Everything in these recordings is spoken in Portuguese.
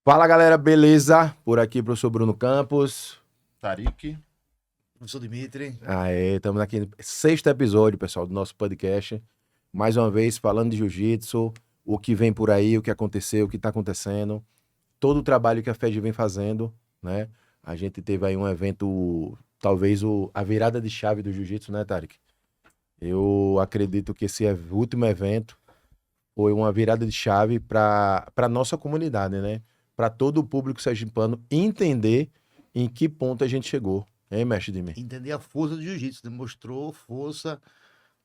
Fala galera, beleza? Por aqui, professor Bruno Campos. Tarik. Professor Dimitri. Aê, estamos aqui no sexto episódio, pessoal, do nosso podcast. Mais uma vez, falando de jiu-jitsu, o que vem por aí, o que aconteceu, o que está acontecendo, todo o trabalho que a FED vem fazendo, né? A gente teve aí um evento, talvez a virada de chave do jiu-jitsu, né, Tarik? Eu acredito que esse último evento foi uma virada de chave para a nossa comunidade, né? Para todo o público sergipano entender em que ponto a gente chegou, hein, mestre Dimi? Entender a força do jiu-jitsu, né? Mostrou força,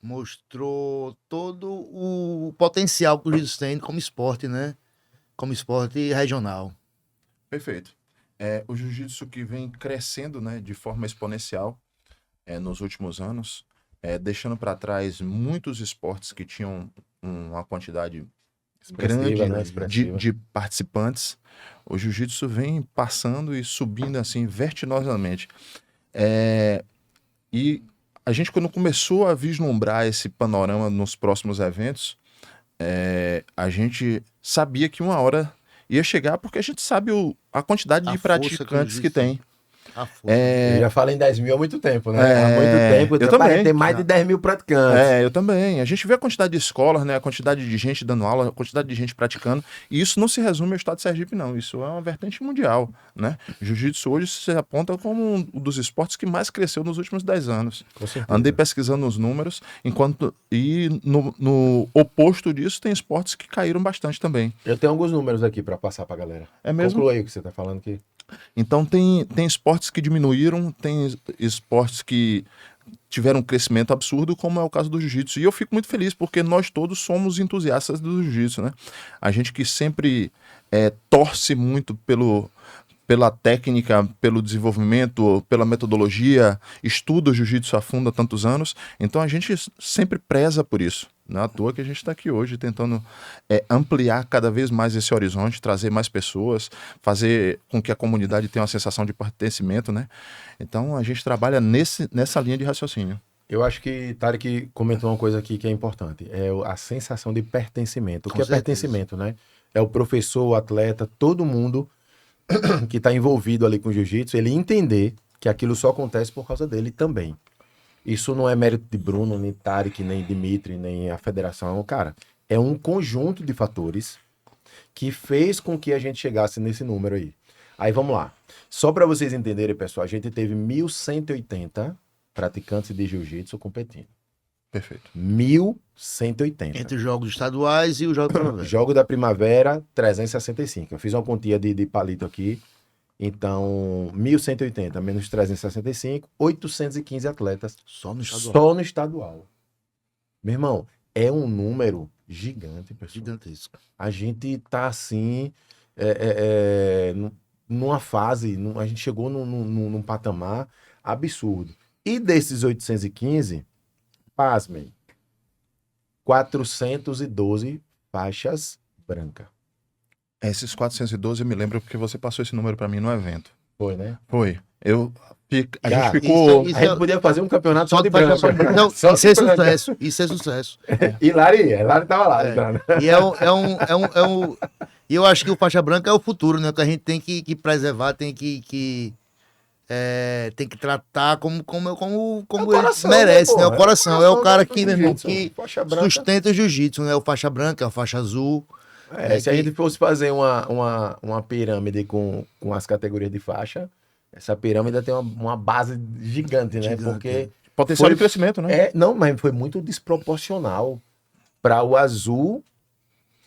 mostrou todo o potencial que o jiu-jitsu tem como esporte, né? Como esporte regional. Perfeito. O jiu-jitsu que vem crescendo, né, de forma exponencial nos últimos anos, deixando para trás muitos esportes que tinham uma quantidade grande, né? de participantes. O jiu-jitsu vem passando e subindo assim vertiginosamente. E a gente, quando começou a vislumbrar esse panorama nos próximos eventos, a gente sabia que uma hora ia chegar, porque a gente sabe a quantidade de praticantes que tem. A força. Eu já falo em 10 mil há muito tempo, né? Há muito tempo, eu também. Tem mais de 10 mil praticantes. Eu também. A gente vê a quantidade de escolas, né? A quantidade de gente dando aula, a quantidade de gente praticando. E isso não se resume ao estado de Sergipe, não. Isso é uma vertente mundial, né? Jiu-jitsu hoje se aponta como um dos esportes que mais cresceu nos últimos 10 anos. Com certeza. Andei pesquisando os números, e no oposto disso tem esportes que caíram bastante também. Eu tenho alguns números aqui para passar para a galera. É mesmo? Conclua aí o que você está falando aqui. Então tem esportes que diminuíram, tem esportes que tiveram um crescimento absurdo, como é o caso do jiu-jitsu. E eu fico muito feliz, porque nós todos somos entusiastas do jiu-jitsu, né? A gente que sempre torce muito pela técnica, pelo desenvolvimento, pela metodologia, estuda o jiu-jitsu a fundo há tantos anos, então a gente sempre preza por isso. Não é à toa que a gente está aqui hoje tentando ampliar cada vez mais esse horizonte, trazer mais pessoas, fazer com que a comunidade tenha uma sensação de pertencimento, né? Então a gente trabalha nessa linha de raciocínio. Eu acho que Tarek comentou uma coisa aqui que é importante, é a sensação de pertencimento. O que é certeza. pertencimento, né? É o professor, o atleta, todo mundo que está envolvido ali com o jiu-jitsu, ele entender que aquilo só acontece por causa dele também. Isso não é mérito de Bruno, nem Tarek, nem Dimitri, nem a federação, cara. É um conjunto de fatores que fez com que a gente chegasse nesse número aí. Aí vamos lá. Só para vocês entenderem, pessoal, a gente teve 1.180 praticantes de jiu-jitsu competindo. Perfeito. 1.180. Entre os jogos estaduais e os jogos da primavera. Jogo da primavera, 365. Eu fiz uma continha de palito aqui. Então, 1.180 menos 365, 815 atletas Só no estadual. só no estadual. Meu irmão, é um número gigante, pessoal. Gigantesco. A gente tá assim, numa fase, a gente chegou num patamar absurdo. E desses 815, pasmem, 412 faixas brancas. Esses 412 eu me lembro porque você passou esse número para mim no evento. Foi, né? Foi. A Cara, gente ficou... isso A gente podia fazer um campeonato só de faixa branco. branca. Não, Só isso é de branco. sucesso. Isso é sucesso. E Lari tava lá. Então. E e eu acho que o faixa branca é o futuro, né? Que a gente tem que preservar, tem que tratar como ele coração, merece, né, né? pô? O coração. É o cara que, meu irmão, jiu-jitsu. que Faixa branca. sustenta o jiu-jitsu, né? O faixa branca, a faixa azul. Se a gente fosse fazer uma pirâmide com as categorias de faixa, essa pirâmide tem uma base gigante, né? Gigante. Porque Potencial foi- de crescimento, né? não, mas foi muito desproporcional para o azul,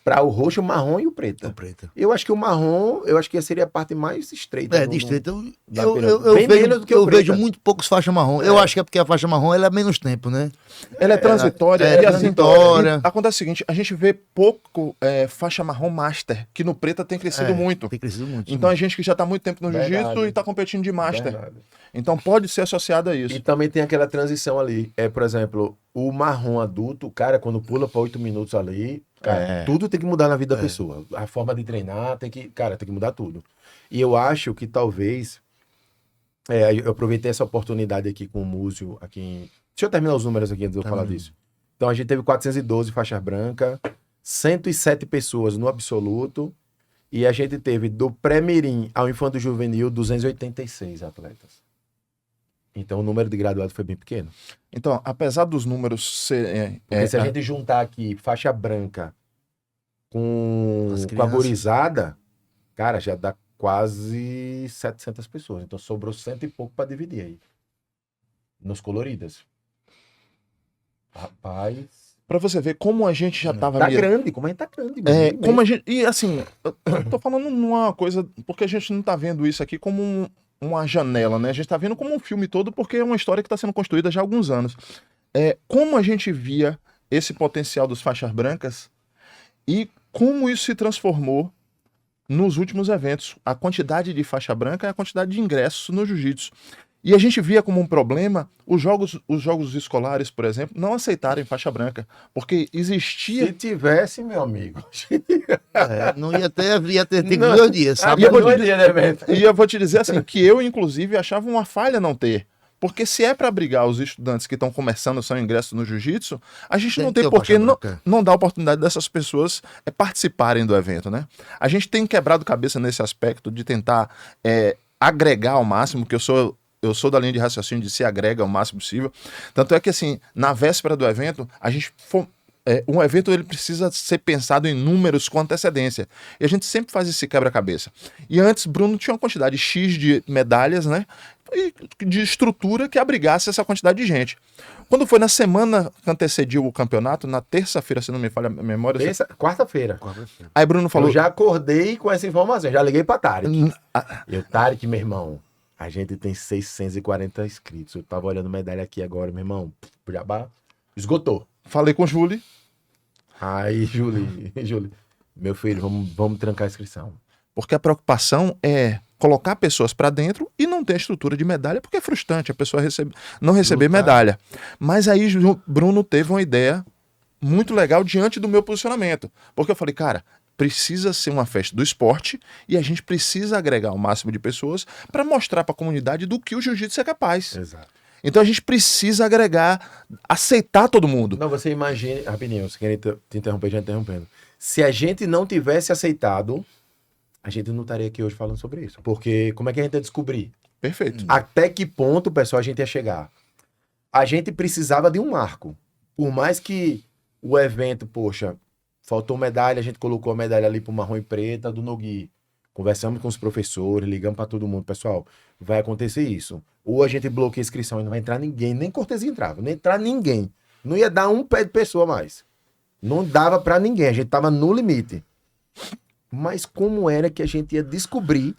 para o roxo, o marrom e o preto. Preta. Eu acho que o marrom, que seria a parte mais estreita. De estreita. da Eu pirâmide. Bem menos do que o eu vejo preta. muito poucos faixa marrom. Eu acho que é porque a faixa marrom ela é menos tempo, né? Ela é transitória. é e assim, transitória. acontece o seguinte, a gente vê pouco faixa marrom master, que no preta tem crescido muito. Tem crescido muito. Então a gente que já está muito tempo no Verdade. jiu-jitsu e está competindo de master. Verdade. Então pode ser associado a isso. E também tem aquela transição ali. Por exemplo, o marrom adulto, cara, quando pula para 8 minutos ali, cara, tudo tem que mudar na vida da pessoa. A forma de treinar tem que mudar tudo. E eu acho que talvez eu aproveitei essa oportunidade aqui com o Múzio aqui. Deixa eu terminar os números aqui antes de eu falar disso. Então a gente teve 412 faixas brancas, 107 pessoas no absoluto E a gente teve do pré-mirim ao infanto juvenil 286 atletas. Então o número de graduados foi bem pequeno. Então, apesar dos números serem... Porque se a gente juntar aqui faixa branca com As a crianças. gurizada, cara, já dá quase 700 pessoas. Então sobrou 100 e pouco para dividir aí. Nos coloridas. Rapaz. Pra você ver como a gente já tava... Tá grande, como a gente tá grande. como a gente... E assim, eu tô falando numa coisa... Porque a gente não tá vendo isso aqui como uma janela, né? A gente tá vendo como um filme todo, porque é uma história que tá sendo construída já há alguns anos. Como a gente via esse potencial dos faixas brancas e como isso se transformou nos últimos eventos. A quantidade de faixa branca é a quantidade de ingressos no jiu-jitsu. E a gente via como um problema os jogos escolares, por exemplo, não aceitarem faixa branca, porque existia... Se tivesse, meu amigo. Não ia ter Não. 2 dias, sabe? E eu vou te dizer assim, que eu, inclusive, achava uma falha não ter. Porque se é para abrigar os estudantes que estão começando o seu ingresso no jiu-jitsu, a gente não tem por que não dar a oportunidade dessas pessoas participarem do evento, né? A gente tem quebrado cabeça nesse aspecto de tentar agregar ao máximo, que eu sou da linha de raciocínio de se agrega ao máximo possível. Tanto é que, assim, na véspera do evento, um evento ele precisa ser pensado em números com antecedência. E a gente sempre faz esse quebra-cabeça. E antes, Bruno tinha uma quantidade X de medalhas, né? E de estrutura que abrigasse essa quantidade de gente. Quando foi na semana que antecediu o campeonato, na terça-feira, se não me falha a memória... Quarta-feira. Aí Bruno falou... Eu já acordei com essa informação, já liguei pra Tarek. Eu, Tarek, meu irmão, a gente tem 640 inscritos. Eu tava olhando medalha aqui agora, meu irmão. Jabá esgotou. Falei com o Júlio. Aí, Júlio, meu filho, vamos trancar a inscrição. Porque a preocupação é colocar pessoas para dentro e não ter a estrutura de medalha, porque é frustrante a pessoa não receber medalha. Mas aí Bruno teve uma ideia muito legal diante do meu posicionamento. Porque eu falei, cara, precisa ser uma festa do esporte e a gente precisa agregar o máximo de pessoas para mostrar para a comunidade do que o jiu-jitsu é capaz. Exato. Então a gente precisa agregar, aceitar todo mundo. Não, você imagine, rapidinho, você queria te interromper, já interrompendo. Se a gente não tivesse aceitado, a gente não estaria aqui hoje falando sobre isso. Porque como é que a gente ia descobrir? Perfeito. Até que ponto, pessoal, a gente ia chegar? A gente precisava de um marco. Por mais que o evento, poxa, faltou medalha, a gente colocou a medalha ali pro marrom e preta do Nogui. Conversamos com os professores, ligamos para todo mundo. Pessoal, vai acontecer isso. Ou a gente bloqueia a inscrição e não vai entrar ninguém, nem cortesia entrava, não ia entrar ninguém. Não ia dar um pé de pessoa mais. Não dava para ninguém, a gente tava no limite. Mas como era que a gente ia descobrir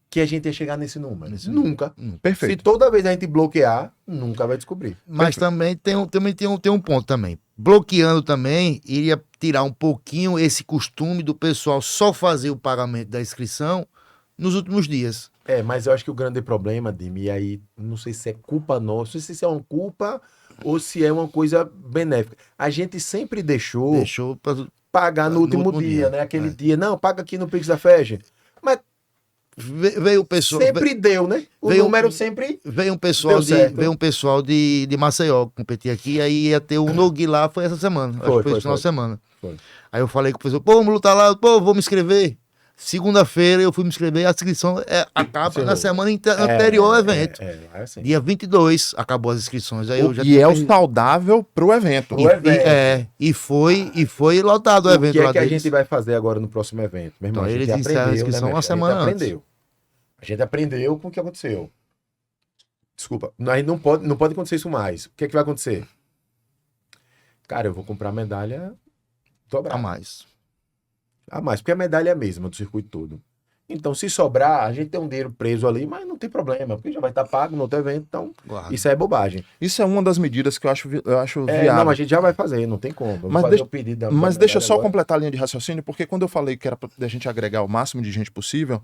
que a gente ia chegar nesse número? Nunca. Perfeito. Se toda vez a gente bloquear, nunca vai descobrir. Mas também tem um ponto também. Bloqueando também, iria tirar um pouquinho esse costume do pessoal só fazer o pagamento da inscrição nos últimos dias. Mas eu acho que o grande problema, Dimi, e aí não sei se é culpa nossa, não sei se é uma culpa ou se é uma coisa benéfica. A gente sempre deixou pra pagar no último dia, né? Aquele dia, não, paga aqui no Pix da FEG. Mas veio o pessoal... sempre deu, né? O número sempre veio um pessoal de Maceió competir aqui, aí ia ter o Nogui lá, foi essa semana. Acho que foi esse final de semana. Foi. Aí eu falei com o pessoal, vamos lutar lá, vou me inscrever. Segunda-feira eu fui me inscrever, a inscrição acaba na semana anterior ao evento. Assim. Dia 22 acabou as inscrições. Aí eu já e é o saudável pro evento. E foi lotado o evento. O que é lá que a deles. gente vai fazer agora no próximo evento? Meu irmão, Então, a gente eles encerram a aprendeu, inscrição né, uma semana antes. A gente aprendeu com o que aconteceu. Desculpa, aí não pode acontecer isso mais. O que é que vai acontecer? Cara, eu vou comprar medalha dobrada. A mais, porque a medalha é a mesma do circuito todo. Então, se sobrar, a gente tem um dinheiro preso ali, mas não tem problema, porque já vai estar pago no outro evento, então isso é bobagem. Isso é uma das medidas que eu acho viável. Não, a gente já vai fazer, não tem como. Mas deixa eu só completar a linha de raciocínio, porque quando eu falei que era pra a gente agregar o máximo de gente possível,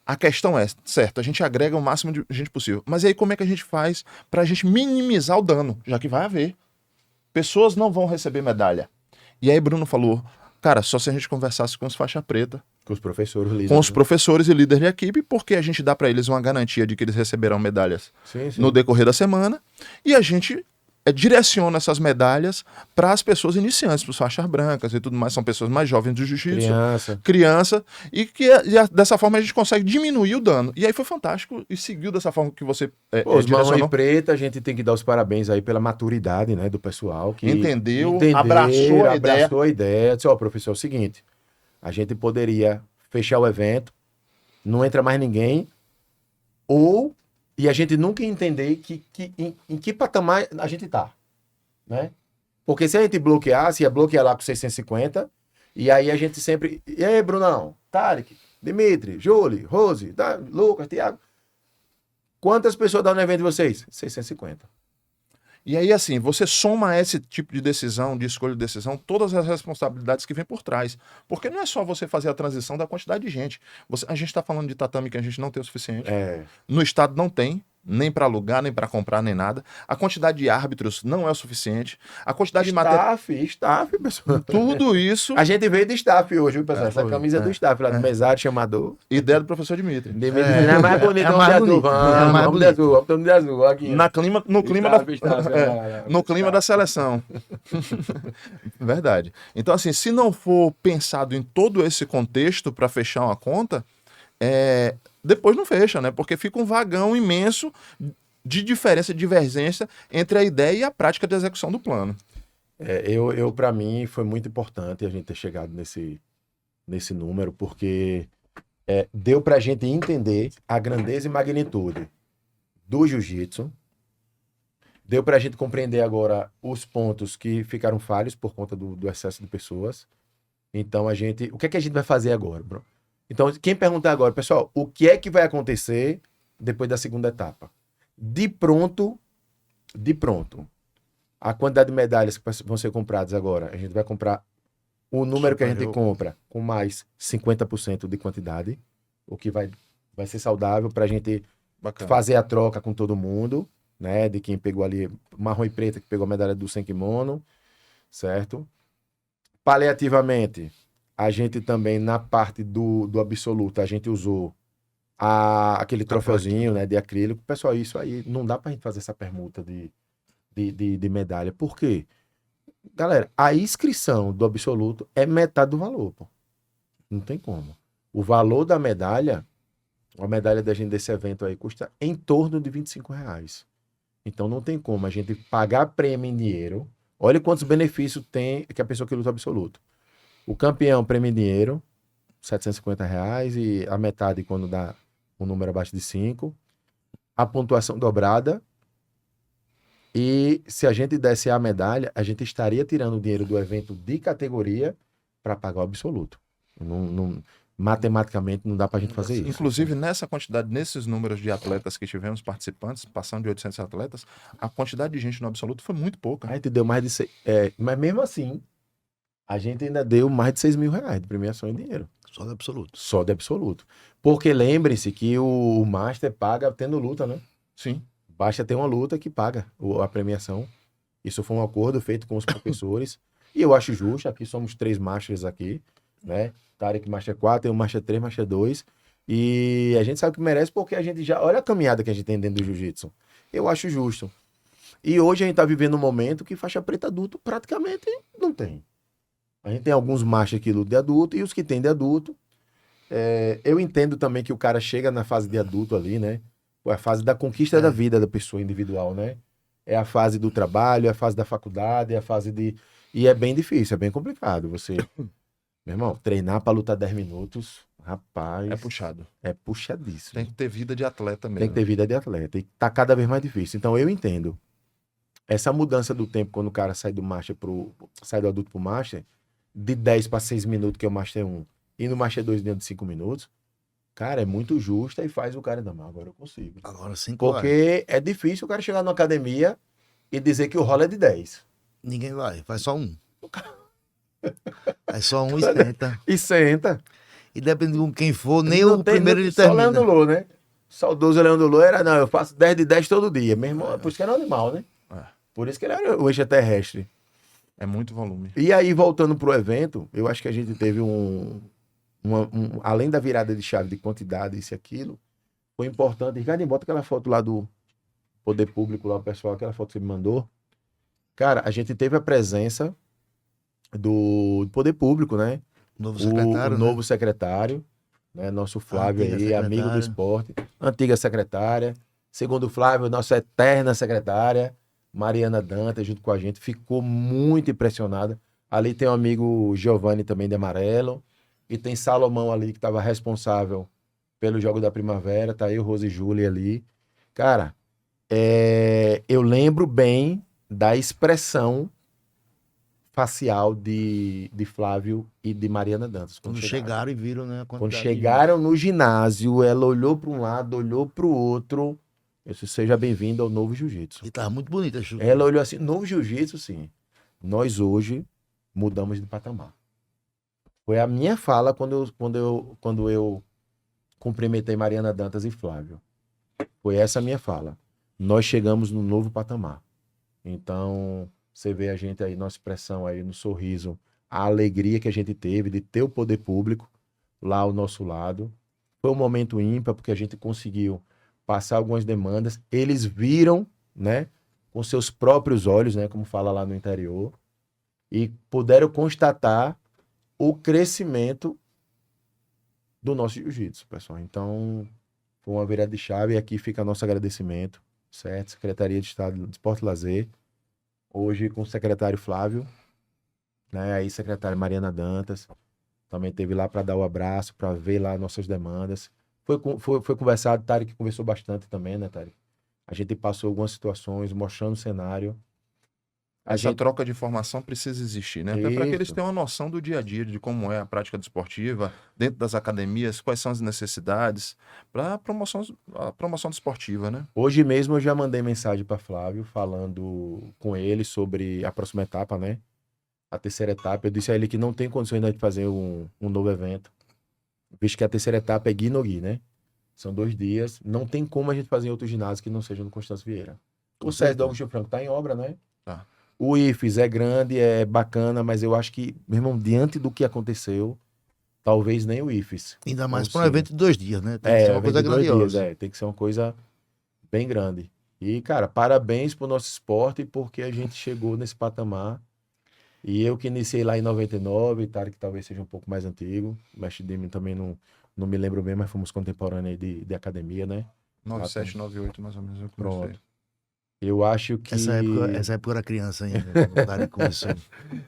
a questão é, certo, a gente agrega o máximo de gente possível, mas aí como é que a gente faz pra gente minimizar o dano, já que vai haver. Pessoas não vão receber medalha. E aí Bruno falou... Cara, só se a gente conversasse com os faixa preta. Com os professores líderes. Com os professores e líderes de equipe, porque a gente dá para eles uma garantia de que eles receberão medalhas no decorrer da semana. E a gente direciona essas medalhas para as pessoas iniciantes, para os faixas brancas e tudo mais, são pessoas mais jovens do jiu-jitsu, criança, e dessa forma a gente consegue diminuir o dano. E aí foi fantástico e seguiu dessa forma que você os marrom preta, a gente tem que dar os parabéns aí pela maturidade, né, do pessoal que entendeu, abraçou a ideia. Disse, professor, é o seguinte, a gente poderia fechar o evento, não entra mais ninguém, e a gente nunca entender em que patamar a gente tá, né? Porque se a gente bloqueasse, ia bloquear lá com 650, e aí a gente sempre... E aí, Brunão, Tarek, Dimitri, Júlio, Rose, Lucas, Thiago, quantas pessoas dão no evento de vocês? 650. E aí, assim, você soma esse tipo de decisão, de escolha de decisão, todas as responsabilidades que vem por trás. Porque não é só você fazer a transição da quantidade de gente. A gente está falando de tatame que a gente não tem o suficiente. No estado não tem, nem para alugar, nem para comprar, nem nada. A quantidade de árbitros não é o suficiente. A quantidade de matéria... Staff, pessoal. Tudo isso... A gente veio de staff hoje, viu, pessoal? Essa camisa é do staff, lá do mesário, chamador. Ideia do professor Dimitri. É mais bonito, vamos de azul, aqui. No clima da seleção. Verdade. Então, assim, se não for pensado em todo esse contexto para fechar uma conta, depois não fecha, né? Porque fica um vagão imenso de diferença, de divergência entre a ideia e a prática de execução do plano. Para mim, foi muito importante a gente ter chegado nesse número, porque deu pra gente entender a grandeza e magnitude do jiu-jitsu. Deu pra gente compreender agora os pontos que ficaram falhos por conta do excesso de pessoas. Então, o que é que a gente vai fazer agora, bro? Então, quem perguntar agora, pessoal, o que é que vai acontecer depois da segunda etapa? De pronto, a quantidade de medalhas que vão ser compradas agora, a gente vai comprar o número que a gente compra com mais 50% de quantidade, o que vai ser saudável para a gente fazer a troca com todo mundo, né? De quem pegou ali, marrom e preta, que pegou a medalha do sem kimono, certo? Paliativamente, a gente também, na parte do absoluto, a gente usou aquele troféuzinho, né, de acrílico. Pessoal, isso aí, não dá pra gente fazer essa permuta de medalha. Por quê? Galera, a inscrição do absoluto é metade do valor, pô. Não tem como. O valor da medalha, a medalha da gente desse evento aí, custa em torno de R$25. Então não tem como a gente pagar prêmio em dinheiro. Olha quantos benefícios tem que a pessoa que luta absoluto. O campeão, prêmio em dinheiro, R$750, e a metade quando dá um número abaixo de 5. A pontuação dobrada. E se a gente desse a medalha, a gente estaria tirando o dinheiro do evento de categoria para pagar o absoluto. Matematicamente não dá pra gente fazer isso. Inclusive, nessa quantidade, nesses números de atletas que tivemos, participantes, passando de 800 atletas, a quantidade de gente no absoluto foi muito pouca. A gente deu mais de mas mesmo assim, a gente ainda deu mais de R$6.000 de premiação em dinheiro. Só de absoluto. Só de absoluto. Porque lembrem-se que o Master paga tendo luta, né? Sim. Basta ter uma luta que paga a premiação. Isso foi um acordo feito com os professores. E eu acho justo. Aqui somos 3 Masters aqui, né? Tarek Master 4, tem o Master 3, Master 2. E a gente sabe que merece porque a gente já... Olha a caminhada que a gente tem dentro do jiu-jitsu. Eu acho justo. E hoje a gente tá vivendo um momento que faixa preta adulto praticamente não tem. A gente tem alguns machos que lutam de adulto e os que tem de adulto. Eu entendo também que o cara chega na fase de adulto ali, né? É a fase da conquista da vida da pessoa individual, né? É a fase do trabalho, é a fase da faculdade, é a fase de... E é bem difícil, é bem complicado. Você, meu irmão, treinar pra lutar 10 minutos, rapaz... É puxado. É puxadíssimo. Tem que ter vida de atleta mesmo. Tem que ter vida de atleta. E tá cada vez mais difícil. Então eu entendo. Essa mudança do tempo, quando o cara sai do adulto pro Master, de 10 para 6 minutos, que é o Master 1, e no Master 2 dentro de 5 minutos, cara, é muito justa e faz o cara, não, agora eu consigo. Agora sim. Porque é difícil o cara chegar na academia e dizer que o rolo é de 10. Ninguém vai, faz só um. Faz só um e senta. E senta. E depende de quem for, nem o primeiro ele só termina. Só Leandro Lô, né? Saudoso Leandro Lô era, não, eu faço 10 de 10 todo dia. Meu irmão, por isso que era um animal, né? Por isso que ele era o extraterrestre. É muito volume. E aí, voltando pro evento, eu acho que a gente teve além da virada de chave de quantidade, isso e aquilo, foi importante. Ricardo, bota aquela foto lá do Poder Público, lá o pessoal, aquela foto que você me mandou. Cara, a gente teve a presença do poder público, né? Novo O secretário, né? novo secretário, né? Nosso Flávio antiga aí, amigo do secretária. esporte, antiga secretária. Segundo o Flávio, nossa eterna secretária, Mariana Dantas, junto com a gente, ficou muito impressionada. Ali tem o amigo Giovanni também de amarelo, e tem Salomão ali que estava responsável pelo jogo da primavera, tá eu, Rose e Júlia ali. Cara, eu lembro bem da expressão facial de Flávio e de Mariana Dantas quando Quando chegaram. chegaram e viram, né, a Quando quantidade de gente. chegaram no ginásio, ela olhou para um lado, olhou para o outro. Eu disse, seja bem-vindo ao novo jiu-jitsu. E tava muito bonita a chuva. Ela olhou assim, novo jiu-jitsu, sim. Nós hoje mudamos de patamar. Foi a minha fala quando eu cumprimentei Mariana Dantas e Flávio. Foi essa a minha fala. Nós chegamos no novo patamar. Então, você vê a gente aí, nossa expressão aí no sorriso, a alegria que a gente teve de ter o poder público lá ao nosso lado. Foi um momento ímpar, porque a gente conseguiu passar algumas demandas. Eles viram, né, com seus próprios olhos, né, como fala lá no interior, e puderam constatar o crescimento do nosso jiu-jitsu, pessoal. Então, foi uma virada de chave e aqui fica nosso agradecimento, certo? Secretaria de Estado de Esporte e Lazer, hoje com o secretário Flávio, né? Aí secretária Mariana Dantas, também teve lá para dar o abraço, para ver lá nossas demandas. Foi conversado, Tarek conversou bastante também, né, Tarek? A gente passou algumas situações, mostrando o cenário. A Essa gente... troca de informação precisa existir, né? Até para que eles Isso. tenham uma noção do dia a dia, de como é a prática desportiva, dentro das academias, quais são as necessidades para a promoção desportiva, né? Hoje mesmo eu já mandei mensagem para Flávio falando com ele sobre a próxima etapa, né? A terceira etapa. Eu disse a ele que não tem condições ainda de fazer um novo evento, visto que a terceira etapa é Gui no Gui, né? São 2 dias. Não tem como a gente fazer em outro ginásio que não seja no Constâncio Vieira. Com O César do certeza. Agostinho Franco tá em obra, né? Tá. O IFES é grande, é bacana, mas eu acho que, meu irmão, diante do que aconteceu, talvez nem o IFES. Ainda mais para um consiga. evento de 2 dias, né? Tem que ser uma Evento coisa de 2 dias, grandiosa. tem que ser uma coisa bem grande. E, cara, parabéns pro nosso esporte, porque a gente chegou nesse patamar. E eu que iniciei lá em 99, Tarek que talvez seja um pouco mais antigo, o Mestre Demi também não me lembro bem, mas fomos contemporâneos aí de academia, né? 97, 98, mais ou menos, eu comecei. Pronto. Eu acho que... Essa época eu era criança ainda, quando o cara começou.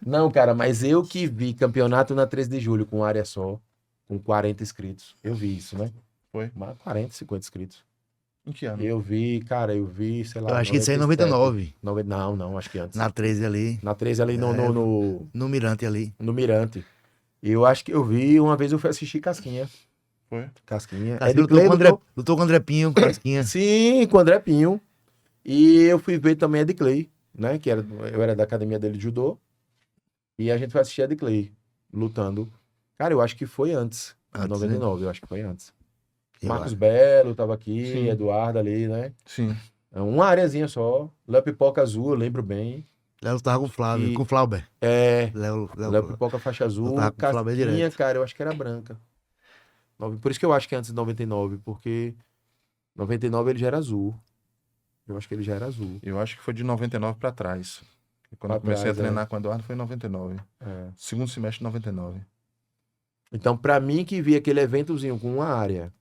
Não, cara, mas eu que vi campeonato na 13 de julho com área só, com 40 inscritos. Eu vi isso, né? Foi? Mas 40, 50 inscritos. Em que ano? Eu vi, sei lá. Eu acho que isso aí é 97. 99. Não, acho que antes. Na 13 ali. Na 13 ali No Mirante ali. no Mirante. E eu acho que eu vi, uma vez eu fui assistir Casquinha. Foi? Casquinha. Casquinha Edclei lutou com o André Pinho, Casquinha. Sim, com o André Pinho. E eu fui ver também a Edclei, né? Eu era da academia dele de judô. E a gente foi assistir a Edclei lutando. Cara, eu acho que foi antes. De Antes, 99, eu acho que foi antes. Eu Marcos acho. Belo tava aqui, Sim. Eduardo ali, né? Sim. Uma areazinha só. Léo Pipoca Azul, eu lembro bem. Léo tava com o Flávio, E- com o Flauber. Léo Léo, Pipoca faixa azul. tava com o Flávio Casquinha, direto. cara, eu acho que era branca. Por isso que eu acho que é antes de 99, porque 99 ele já era azul. Eu acho que ele já era azul. Eu acho que foi de 99 para trás. E quando Pra eu comecei trás, a treinar com o Eduardo foi em 99. É. Segundo semestre de 99. Então, pra mim que vi aquele eventozinho com uma área,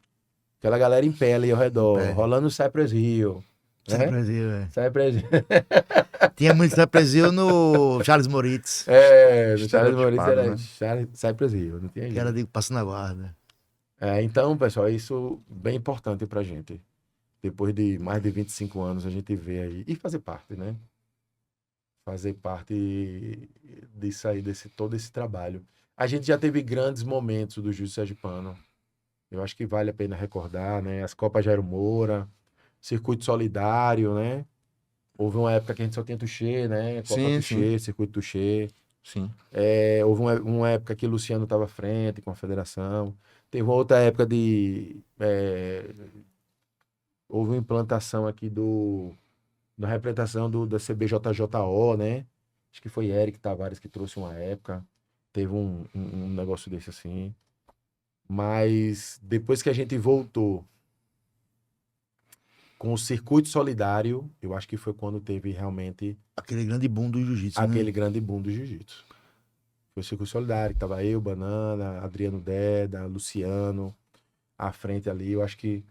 aquela galera em pé ali ao redor, Em pé. rolando o Cypress Hill. Né? Cypress Hill, é. Cypress Hill. Tinha muito Cypress Hill no Charles Moritz, No Charles Estereotipado, Moritz era né? Cypress Hill, não tinha que jeito. era de Passo na Guarda. Então, pessoal, isso é bem importante pra gente. Depois de mais de 25 anos, a gente vê aí. E fazer parte, né? Fazer parte disso aí, todo esse trabalho. A gente já teve grandes momentos do Jiu-Jitsu sergipano. Eu acho que vale a pena recordar, né? As Copas Jairo Moura, Circuito Solidário, né? Houve uma época que a gente só tinha Tuxê, né? Copa Sim, Tuxê, Circuito Tuxê. Sim. Houve uma época que o Luciano estava à frente com a federação. Teve uma outra época houve uma implantação aqui da representação da CBJJO, né? Acho que foi Eric Tavares que trouxe uma época. Teve um negócio desse assim. Mas depois que a gente voltou com o circuito solidário, eu acho que foi quando teve realmente Aquele grande boom do jiu-jitsu, né? aquele grande boom do jiu-jitsu. Foi o circuito solidário, que tava eu, Banana, Adriano Deda, Luciano, à frente ali. Eu acho que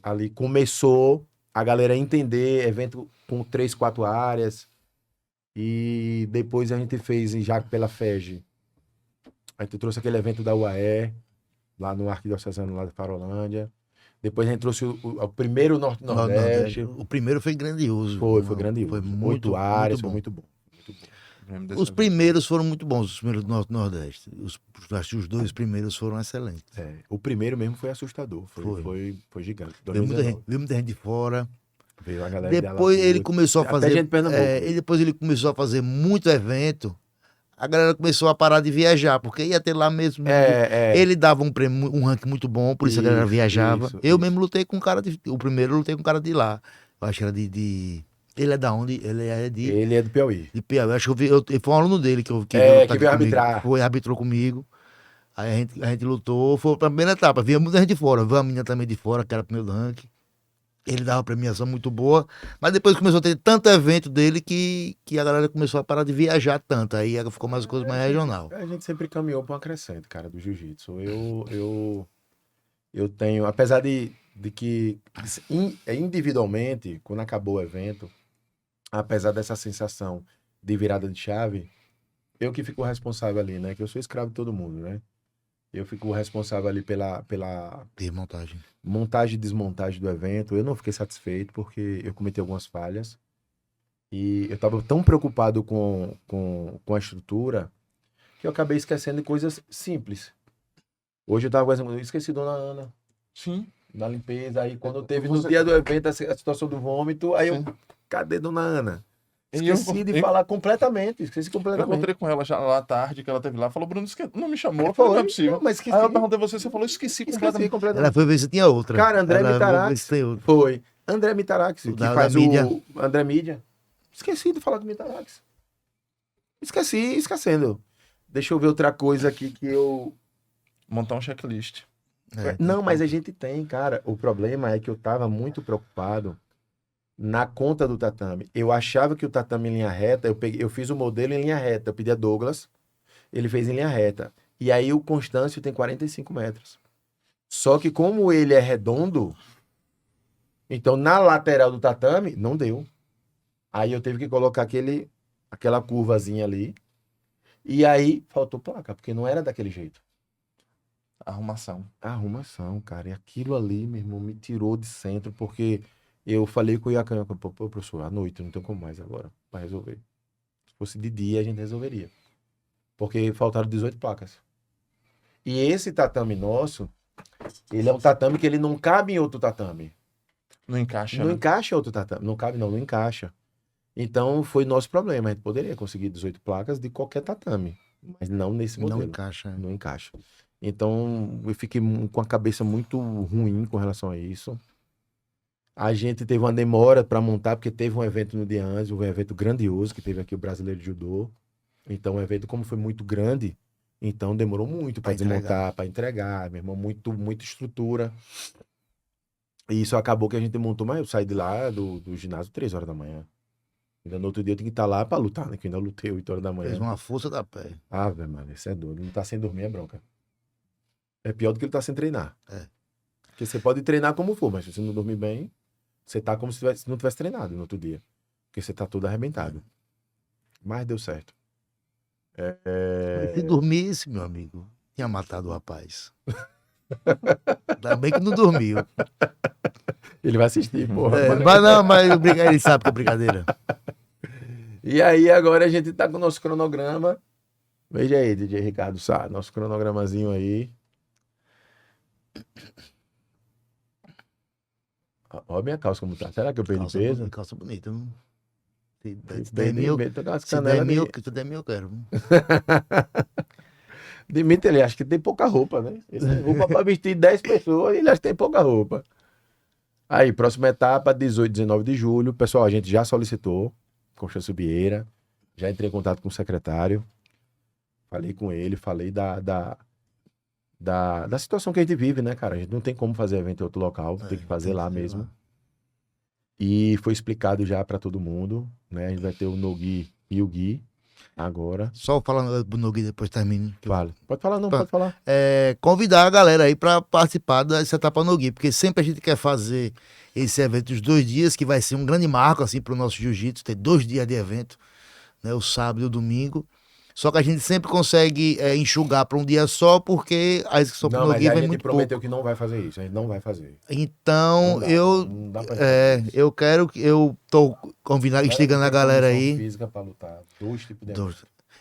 ali começou a galera a entender evento com 3, 4 áreas. E depois a gente fez já pela FEG. A gente trouxe aquele evento da UAE, lá no Arquidiocesano, lá de Farolândia. Depois a gente trouxe o primeiro Norte-Nordeste. O primeiro foi grandioso. Foi grandioso. Foi 8 muito, áreas, muito foi bom. muito bom. Muito bom. Lembro desse Os evento. primeiros foram muito bons, os primeiros do Norte-Nordeste. Acho que os 2 primeiros foram excelentes. O primeiro mesmo foi assustador. Foi. Foi gigante. Veio muita 2019. gente, veio muita gente de fora. Veio a galera de Depois Alagoas. ele começou a Até fazer. gente de Pernambuco. Depois ele começou a fazer muito evento. A galera começou a parar de viajar, porque ia ter lá mesmo. Ele dava um prêmio, um ranking muito bom, por isso a galera Isso, viajava. isso, Eu isso. mesmo lutei com um cara de. O primeiro eu lutei com um cara de lá. Eu acho que era de. Ele é da onde? Ele é de. Ele é do Piauí. De Piauí. Eu acho que ele foi um aluno dele que Que veio veio comigo. arbitrar. Foi, arbitrou comigo. Aí a gente lutou, foi pra primeira etapa. Via muita gente de fora, veio a menina também de fora, que era primeiro do ranking. Ele dava uma premiação muito boa, mas depois começou a ter tanto evento dele que a galera começou a parar de viajar tanto. Aí ficou mais coisa mais regional. A gente sempre caminhou para uma crescente, cara, do jiu-jitsu. Eu tenho, apesar de que individualmente, quando acabou o evento, apesar dessa sensação de virada de chave, eu que fico responsável ali, né? Que eu sou escravo de todo mundo, né? Eu fico responsável ali pela De montagem. montagem e desmontagem do evento. Eu não fiquei satisfeito porque eu cometi algumas falhas. E eu estava tão preocupado com a estrutura que eu acabei esquecendo de coisas simples. Hoje eu tava eu esqueci Dona Ana Sim. na limpeza. Aí quando teve no dia do evento a situação do vômito, aí eu, cadê Dona Ana? Esqueci de falar completamente. Esqueci Eu completamente. encontrei com ela já lá à tarde, que ela teve lá. Falou, Bruno, não me chamou. Eu Foi, falei, não é possível. não, mas esqueci. Aí eu perguntei você falou, esqueci completamente. Ela completamente. foi ver se tinha outra. Cara, André Ela, Mitarax. vou ver se tem outra. Foi. André Mitarax, que Da faz mídia. o André Mídia. Esqueci de falar do Mitarax. Esquecendo. Deixa eu ver outra coisa aqui que eu... Montar um checklist. Não, mas a gente tem, cara. O problema é que eu tava muito preocupado na conta do tatame. Eu achava que o tatame em linha reta, eu fiz o modelo em linha reta. Eu pedi a Douglas, ele fez em linha reta. E aí o Constâncio tem 45 metros. Só que como ele é redondo, então na lateral do tatame, não deu. Aí eu tive que colocar aquela curvazinha ali. E aí faltou placa, porque não era daquele jeito. Arrumação. A arrumação, cara. E aquilo ali, meu irmão, me tirou de centro, porque eu falei com o Iacan, pô, professor, à noite, não tem como mais agora para resolver. Se fosse de dia, a gente resolveria. Porque faltaram 18 placas. E esse tatame nosso, ele é um tatame que ele não cabe em outro tatame. Não encaixa, Não né? encaixa em outro tatame. Não cabe, não encaixa. Então, foi nosso problema. A gente poderia conseguir 18 placas de qualquer tatame, mas não nesse modelo. Não encaixa. Não encaixa. Então, eu fiquei com a cabeça muito ruim com relação a isso. A gente teve uma demora para montar, porque teve um evento no dia antes, um evento grandioso, que teve aqui o Brasileiro de Judô. Então, o evento, como foi muito grande, então demorou muito para desmontar, para entregar, meu irmão, muita estrutura. E isso acabou que a gente montou, mas eu saí de lá do ginásio 3 horas da manhã. Ainda no outro dia eu tenho que estar lá para lutar, né? Que eu ainda lutei 8 horas da manhã. Fez uma força da pé. Ah, velho, mano, isso é doido. Não tá sem dormir é bronca. É pior do que ele tá sem treinar. É. Porque você pode treinar como for, mas se você não dormir bem, você tá como se não tivesse treinado no outro dia. Porque você tá todo arrebentado. Mas deu certo. Se dormisse, meu amigo, tinha matado o rapaz. Ainda bem que não dormiu. Ele vai assistir, porra. Mas ele sabe que é brincadeira. E aí, agora a gente tá com o nosso cronograma. Veja aí, DJ Ricardo Sá, nosso cronogramazinho aí. Olha a minha calça como tá. Será que eu perdi peso? Calça bonita, viu? Se Perdi der mil, medo, tô com as se der canelas mil, de- se der mil, eu quero. Dimitri, ele acha que tem pouca roupa, né? Ele tem roupa pra vestir 10 pessoas e ele acha que tem pouca roupa. Aí, próxima etapa, 18 e 19 de julho. Pessoal, a gente já solicitou, Constâncio Vieira, já entrei em contato com o secretário, falei com ele, falei da situação que a gente vive, né, cara? A gente não tem como fazer evento em outro local, tem que fazer lá mesmo. E foi explicado já para todo mundo, né? A gente vai ter o Nogui e o Gui agora. Só falando no Gui, depois termine. Vale. Pode falar, não, Tá. pode falar. Convidar a galera aí para participar dessa etapa no Gui, porque sempre a gente quer fazer esse evento dos 2 dias, que vai ser um grande marco assim para o nosso jiu-jitsu, ter 2 dias de evento, né? O sábado e o domingo. Só que a gente sempre consegue enxugar para um dia só, porque a inscrição para Não, o mas Nogui a vem gente muito prometeu pouco. que não vai fazer isso. A gente não vai fazer. Então, Não dá, eu, não dá pra gente fazer isso. eu quero, eu tô convidando, instigando a galera aí, Física pra lutar. 2 tipos de do-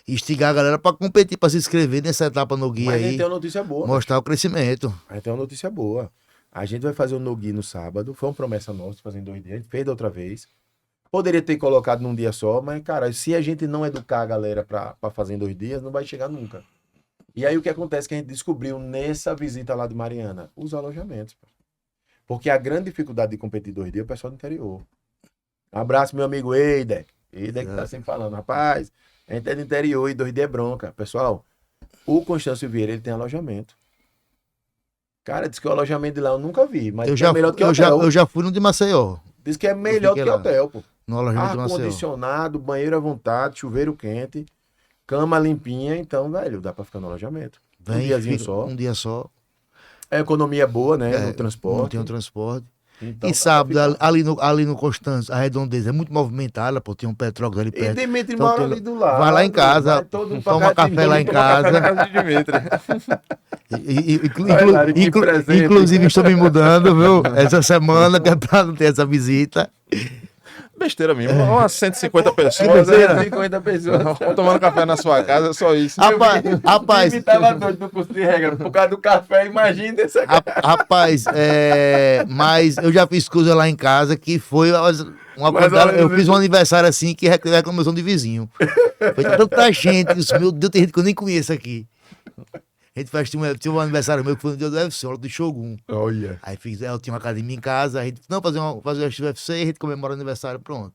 instigar a galera para competir, para se inscrever nessa etapa no Gui Mas a gente aí, tem uma notícia boa. mostrar o crescimento. A gente tem uma notícia boa. A gente vai fazer o Nogui no sábado. Foi uma promessa nossa, fazer em 2 dias. A gente fez da outra vez. Poderia ter colocado num dia só, mas, cara, se a gente não educar a galera pra fazer em 2 dias, não vai chegar nunca. E aí o que acontece que a gente descobriu nessa visita lá de Mariana? Os alojamentos. Pô. Porque a grande dificuldade de competir 2 dias é o pessoal do interior. Um abraço, meu amigo Eider. Eider que tá sempre falando, rapaz, a gente é do interior e 2 dias é bronca. Pessoal, o Constâncio Vieira, ele tem alojamento. Cara, diz que o alojamento de lá eu nunca vi, mas Eu é melhor do que hotel. eu já fui no de Maceió, Diz que é melhor do fiquei que lá. hotel, pô. no alojamento de Maceió. Ar-condicionado, banheiro à vontade, chuveiro quente, cama limpinha, então, velho, dá pra ficar no alojamento. Um diazinho fica só. Um dia só. A economia é boa, né? No Não transporte. tem o transporte. Então, E dá sábado, pra ficar. ali no Constância, a Redondeza é muito movimentada, pô, tem um Petrópolis ali E perto. Dimitri Então, mora tem- ali do lado. vai lá em casa, vai todo mundo pra toma casa de café lá em Dimitri, casa. Na casa de Dimitri. E- Olha, que presente. inclusive, estou me mudando, viu? Essa semana, que é pra não ter essa visita. Besteira mesmo. Umas 150 Que pessoas. besteira. né? 50 pessoas. Vamos tomando café na sua casa, é só isso. Rapaz, Jimmy tava doido no curso de regra por causa do café, imagina dessa rapaz, mas eu já fiz coisa lá em casa que foi uma Mas quantidade. olha, Eu fiz um aniversário assim que reclamação de vizinho. Foi tanta gente, eu disse, meu Deus, tem gente que eu nem conheço aqui. A gente tinha um aniversário meu que foi no dia do UFC, hora do Shogun. Olha. Aí eu tinha uma academia em casa, a gente, não, fazer o UFC, a gente comemora o aniversário, pronto.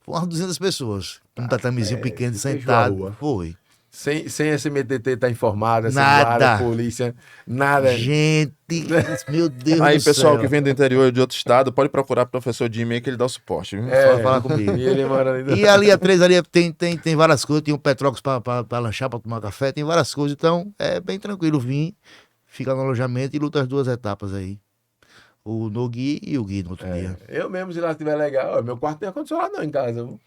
Foi umas 200 pessoas, um tatamezinho pequeno, fechou a sentado, rua. foi. Sem a SMTT estar informada, sem Nada. a polícia, nada. Gente, meu Deus Aí, do pessoal céu. que vem do interior de outro estado, pode procurar o professor Jimmy aí que ele dá o suporte. Viu? Pode falar comigo. E ele mora ali. E ali atrás ali tem várias coisas, tem um Petrópolis pra lanchar, pra tomar café, tem várias coisas, então é bem tranquilo vir, ficar no alojamento e luta as 2 etapas aí. O Nogui e o Gui no outro dia. Eu mesmo, se lá estiver legal, ó, meu quarto tem ar-condicionado não em casa. Viu?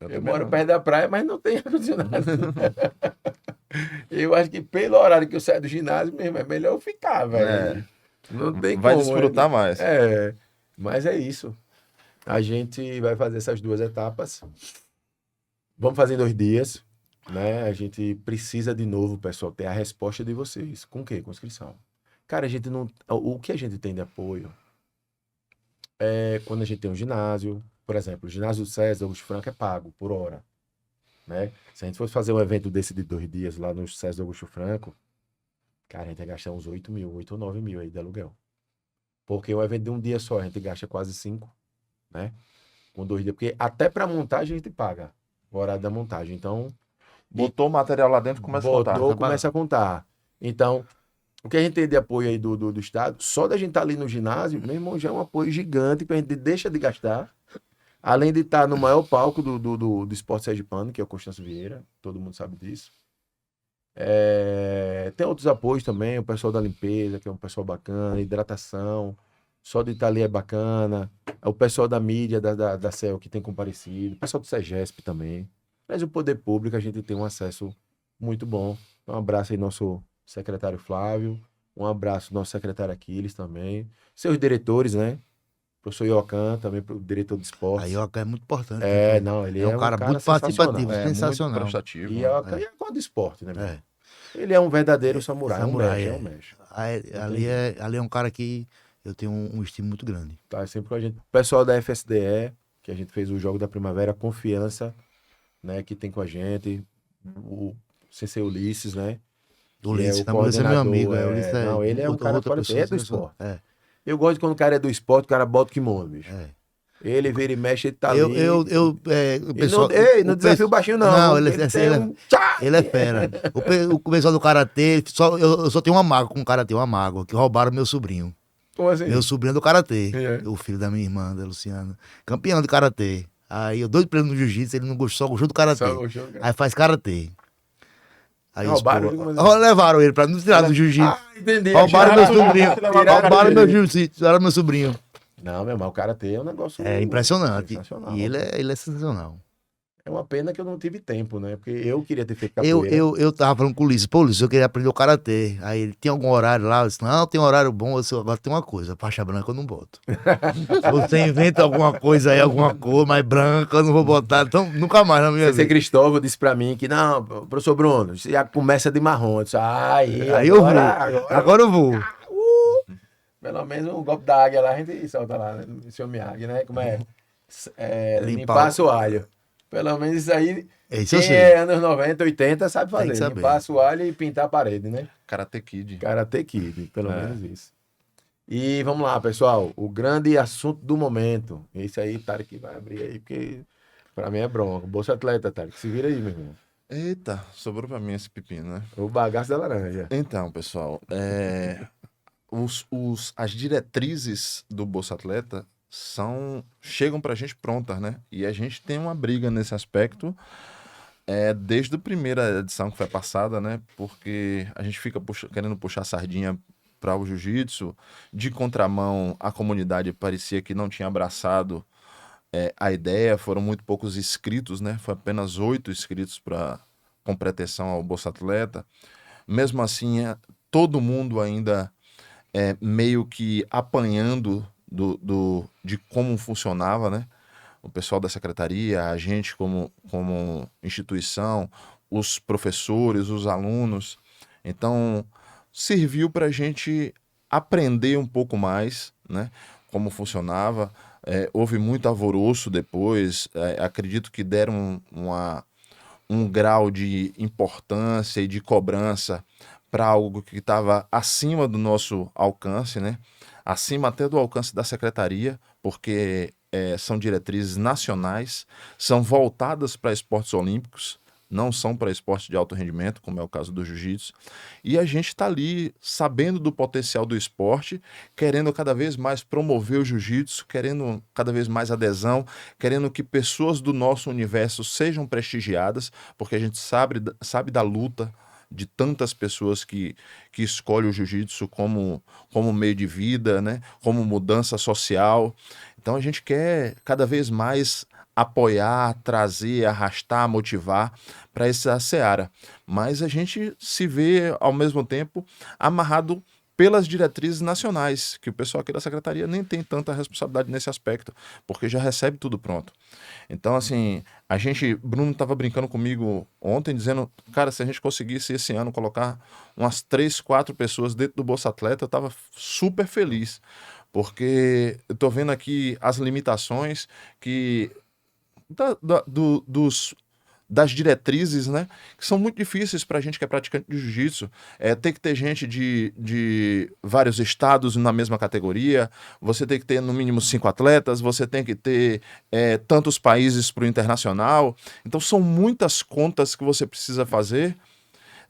Eu também moro não. perto da praia, mas não tem ar-condicionado. Eu acho que pelo horário que eu saio do ginásio mesmo, é melhor eu ficar, velho. Não tem Vai como. desfrutar mais. Mas é isso. A gente vai fazer essas 2 etapas. Vamos fazer em 2 dias, né? A gente precisa de novo, pessoal, ter a resposta de vocês. Com o quê? Com inscrição. Cara, a gente não. O que a gente tem de apoio é quando a gente tem um ginásio, por exemplo, o ginásio do César Augusto Franco é pago por hora, né? Se a gente fosse fazer um evento desse de 2 dias lá no César Augusto Franco, cara, a gente ia gastar uns 8 mil, 8 ou 9 mil aí de aluguel. Porque um evento de um dia só, a gente gasta quase 5, né? Com 2 dias. Porque até pra montagem a gente paga o horário da montagem. Então, Botou o material lá dentro, começa a contar. botou, começa a contar. Então, o que a gente tem de apoio aí do Estado, só da gente estar ali no ginásio, meu irmão, já é um apoio gigante que a gente deixa de gastar. Além de estar no maior palco do esporte sergipano, que é o Constâncio Vieira, todo mundo sabe disso. Tem outros apoios também, o pessoal da limpeza, que é um pessoal bacana, hidratação, só de estar ali é bacana. O pessoal da mídia, da CEL, que tem comparecido, o pessoal do SEGESP também. Mas o poder público, a gente tem um acesso muito bom. Um abraço aí, nosso secretário Flávio, um abraço nosso secretário Aquiles também, seus diretores, né? Professor Iocan, também pro diretor de esportes. Aí o Oca é muito importante. Não, ele é um cara muito participativo, É, muito sensacional. prestativo. E Iocan é qual do esporte, né? meu? É. Ele é um verdadeiro samurai, Samurai, é um mestre. Ali é um cara que eu tenho um estímulo muito grande. Tá sempre com a gente. O pessoal da FSDE, que a gente fez o Jogo da Primavera, confiança, né, que tem com a gente. O CC Ulisses, né? O Que é Ulisses o também, é meu amigo. coordenador, O Ulisses não, ele é um cara outra fora- pessoa é do sensacional. esporte. Eu gosto de quando o cara é do esporte, o cara bota o kimono, bicho. É. Ele vira e mexe, ele tá Eu, ali. o pessoal, Não o desafio baixinho, não. Não, ele tem é- um tchá! ele é fera. O pessoal do Karatê, eu só tenho uma mágoa com o Karatê, uma mágoa, que roubaram meu sobrinho. Como assim? Meu sobrinho é do Karatê. É. O filho da minha irmã, da Luciana. Campeão de Karatê. Aí eu doido pra ele no jiu-jitsu, ele não gostou, só gostou do Karatê. Só gostou do karatê. Aí faz Karatê. Aí Roubaram os ele, como assim? levaram ele pra não tirar do jiu-jitsu. Entendi. Roubaram meu Tiraram- sobrinho. tiraram Roubaram meu dele. jiu-jitsu, tiraram meu sobrinho. Não, meu irmão, o karatê é um negócio É impressionante. sensacional. E ele é sensacional. É uma pena que eu não tive tempo, né? Porque eu queria ter feito Eu, capoeira. eu tava falando com o Ulisses, pô, Ulisses, eu queria aprender o Karatê. Aí ele, tem algum horário lá? Eu disse, não, tem um horário bom. Eu disse, agora tem uma coisa, faixa branca eu não boto. Você inventa alguma coisa aí, alguma cor mais branca, eu não vou botar. Então, nunca mais na minha Você vida. Cristóvão disse pra mim que, não, professor Bruno, você já começa de marrom. Eu disse, Aí eu vou. Agora eu vou. Pelo menos um golpe da águia lá, a gente solta lá, né? Seu Miyagi, né? Como é? Limpar Limpar o alho. Pelo menos isso aí, Esse eu quem sei. é anos 90, 80 sabe Tem fazer. que saber. Limpar o alho e pintar a parede, né? Karate Kid. Karate Kid, pelo É. menos isso. E vamos lá, pessoal. O grande assunto do momento. Esse aí, Tarek, vai abrir aí, porque pra mim é bronco. Bolsa Atleta, Tarek. Se vira aí, meu irmão. Eita, sobrou pra mim esse pepino, né? O bagaço da laranja. Então, pessoal, as diretrizes do Bolsa Atleta chegam pra gente prontas, né? E a gente tem uma briga nesse aspecto desde a primeira edição que foi passada, né? Porque a gente fica querendo puxar sardinha para o jiu-jitsu. De contramão, a comunidade parecia que não tinha abraçado a ideia. Foram muito poucos inscritos, né? Foi apenas 8 inscritos com pretensão ao Bolsa Atleta. Mesmo assim, todo mundo ainda meio que apanhando de como funcionava, né? O pessoal da secretaria, a gente como instituição, os professores, os alunos. Então, serviu para a gente aprender um pouco mais, né? Como funcionava. Houve muito alvoroço depois. Acredito que deram um grau de importância e de cobrança para algo que estava acima do nosso alcance, né? Acima até do alcance da secretaria, porque são diretrizes nacionais, são voltadas para esportes olímpicos, não são para esportes de alto rendimento, como é o caso do jiu-jitsu. E a gente está ali sabendo do potencial do esporte, querendo cada vez mais promover o jiu-jitsu, querendo cada vez mais adesão, querendo que pessoas do nosso universo sejam prestigiadas, porque a gente sabe da luta de tantas pessoas que escolhem o jiu-jitsu como meio de vida, né? Como mudança social. Então a gente quer cada vez mais apoiar, trazer, arrastar, motivar para essa seara. Mas a gente se vê, ao mesmo tempo, amarrado pelas diretrizes nacionais, que o pessoal aqui da secretaria nem tem tanta responsabilidade nesse aspecto, porque já recebe tudo pronto. Então, assim, Bruno estava brincando comigo ontem, dizendo, cara, se a gente conseguisse esse ano colocar umas 3, 4 pessoas dentro do Bolsa Atleta, eu estava super feliz, porque eu estou vendo aqui as limitações que das diretrizes, né, que são muito difíceis para a gente que é praticante de jiu-jitsu. Tem que ter gente de vários estados na mesma categoria, você tem que ter no mínimo 5 atletas, você tem que ter tantos países para o internacional. Então são muitas contas que você precisa fazer.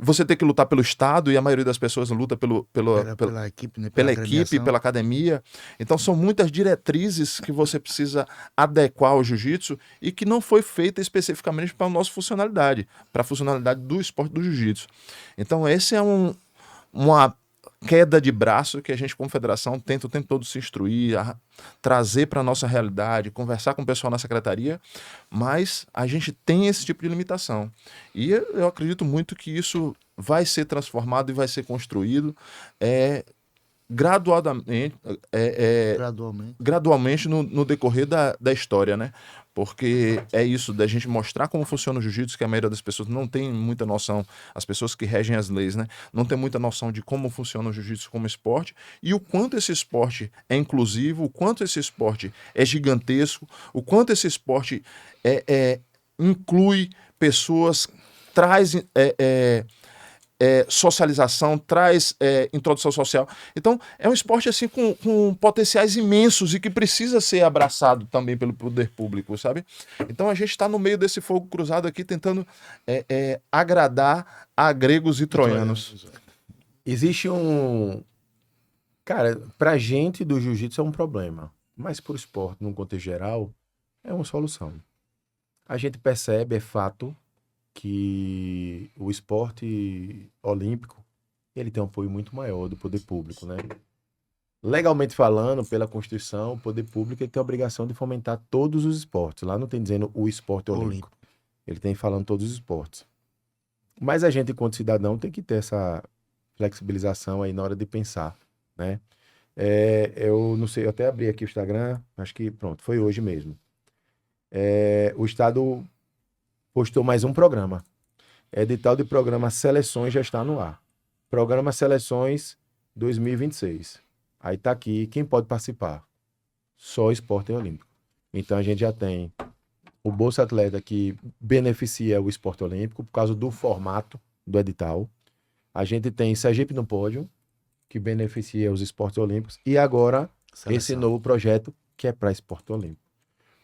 Você tem que lutar pelo Estado, e a maioria das pessoas luta Pela equipe, né? pela equipe, pela academia. Então são muitas diretrizes que você precisa adequar ao jiu-jitsu e que não foi feita especificamente para a nossa funcionalidade, para a funcionalidade do esporte do jiu-jitsu. Então esse é uma queda de braço que a gente, como federação, tenta o tempo todo se instruir, trazer para a nossa realidade, conversar com o pessoal na secretaria, mas a gente tem esse tipo de limitação. E eu acredito muito que isso vai ser transformado e vai ser construído gradualmente no decorrer da história, né? Porque é isso, da gente mostrar como funciona o jiu-jitsu, que a maioria das pessoas não tem muita noção, as pessoas que regem as leis, né? Não tem muita noção de como funciona o jiu-jitsu como esporte e o quanto esse esporte é inclusivo, o quanto esse esporte é gigantesco, o quanto esse esporte inclui pessoas, traz socialização, traz introdução social. Então, é um esporte assim com potenciais imensos e que precisa ser abraçado também pelo poder público, sabe? Então, a gente está no meio desse fogo cruzado aqui, tentando agradar a gregos e troianos. Existe um Cara, pra gente do jiu-jitsu é um problema, mas pro esporte, num contexto geral, é uma solução. A gente percebe, é fato, que o esporte olímpico, ele tem um apoio muito maior do poder público, né? Legalmente falando, pela Constituição, o poder público ele tem a obrigação de fomentar todos os esportes. Lá não tem dizendo o esporte olímpico. Ele tem falando todos os esportes. Mas a gente, enquanto cidadão, tem que ter essa flexibilização aí na hora de pensar, né? Eu não sei, eu até abri aqui o Instagram, acho que, pronto, foi hoje mesmo. O Estado postou mais um programa. Edital de programa Seleções já está no ar. Programa Seleções 2026. Aí tá aqui, quem pode participar? Só esporte olímpico. Então a gente já tem o Bolsa Atleta que beneficia o esporte olímpico por causa do formato do edital. A gente tem Sergipe no Pódio, que beneficia os esportes olímpicos. E agora, esse novo projeto que é para esporte olímpico.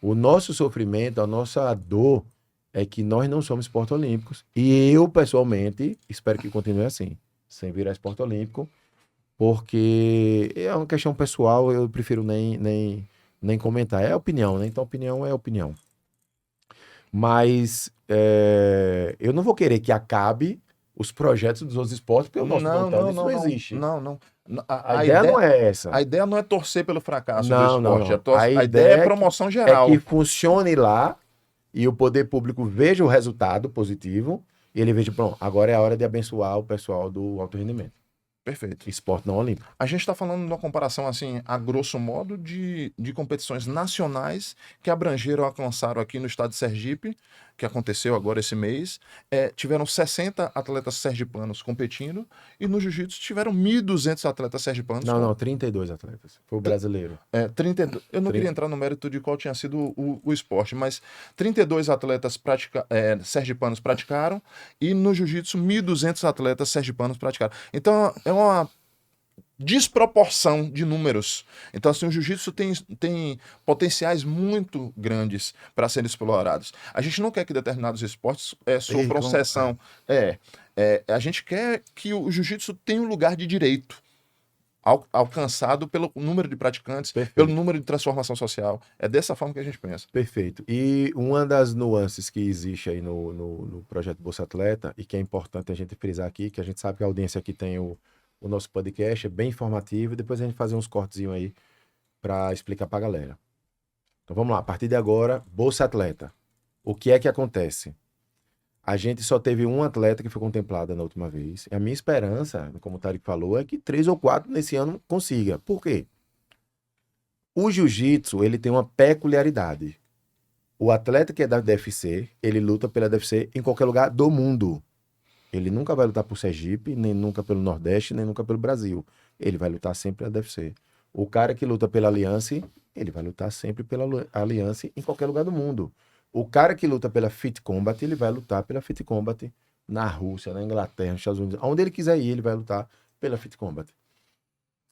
O nosso sofrimento, a nossa dor é que nós não somos esportes olímpicos. E eu, pessoalmente, espero que continue assim, sem virar esporte olímpico, porque é uma questão pessoal, eu prefiro nem comentar. É opinião, né? Então, opinião é opinião. Mas eu não vou querer que acabe os projetos dos outros esportes, porque o nosso não existe. Não. A ideia não é essa. A ideia não é torcer pelo fracasso do Não. esporte. A ideia é promoção geral. É que funcione lá e o poder público veja o resultado positivo e ele veja, pronto, agora é a hora de abençoar o pessoal do alto rendimento. Perfeito. Esporte não olímpico. A gente está falando de uma comparação, assim, a grosso modo, de competições nacionais que abrangeram, alcançaram aqui no estado de Sergipe, que aconteceu agora esse mês. Tiveram 60 atletas sergipanos competindo e no jiu-jitsu tiveram 1.200 atletas sergipanos. Não, 32 atletas. Foi o brasileiro. 32. Eu não queria entrar no mérito de qual tinha sido o esporte, mas 32 atletas sergipanos praticaram e no jiu-jitsu 1.200 atletas sergipanos praticaram. Então é uma desproporção de números. Então, assim, o jiu-jitsu tem potenciais muito grandes para serem explorados. A gente não quer que determinados esportes sofram seção. A gente quer que o jiu-jitsu tenha um lugar de direito alcançado pelo número de praticantes, Perfeito. Pelo número de transformação social. É dessa forma que a gente pensa. Perfeito. E uma das nuances que existe aí no projeto Bolsa Atleta, e que é importante a gente frisar aqui, que a gente sabe que a audiência aqui tem o nosso podcast, é bem informativo, e depois a gente fazer uns cortezinhos aí para explicar para a galera. Então vamos lá, a partir de agora, Bolsa Atleta. O que é que acontece? A gente só teve um atleta que foi contemplada na última vez. E a minha esperança, como o Tarek falou, é que 3 ou 4 nesse ano consiga. Por quê? O jiu-jitsu, ele tem uma peculiaridade. O atleta que é da DFC, ele luta pela DFC em qualquer lugar do mundo. Ele nunca vai lutar por Sergipe, nem nunca pelo Nordeste, nem nunca pelo Brasil. Ele vai lutar sempre pela DFC. O cara que luta pela Aliança, ele vai lutar sempre pela Aliança em qualquer lugar do mundo. O cara que luta pela Fit Combat, ele vai lutar pela Fit Combat na Rússia, na Inglaterra, nos Estados Unidos. Onde ele quiser ir, ele vai lutar pela Fit Combat.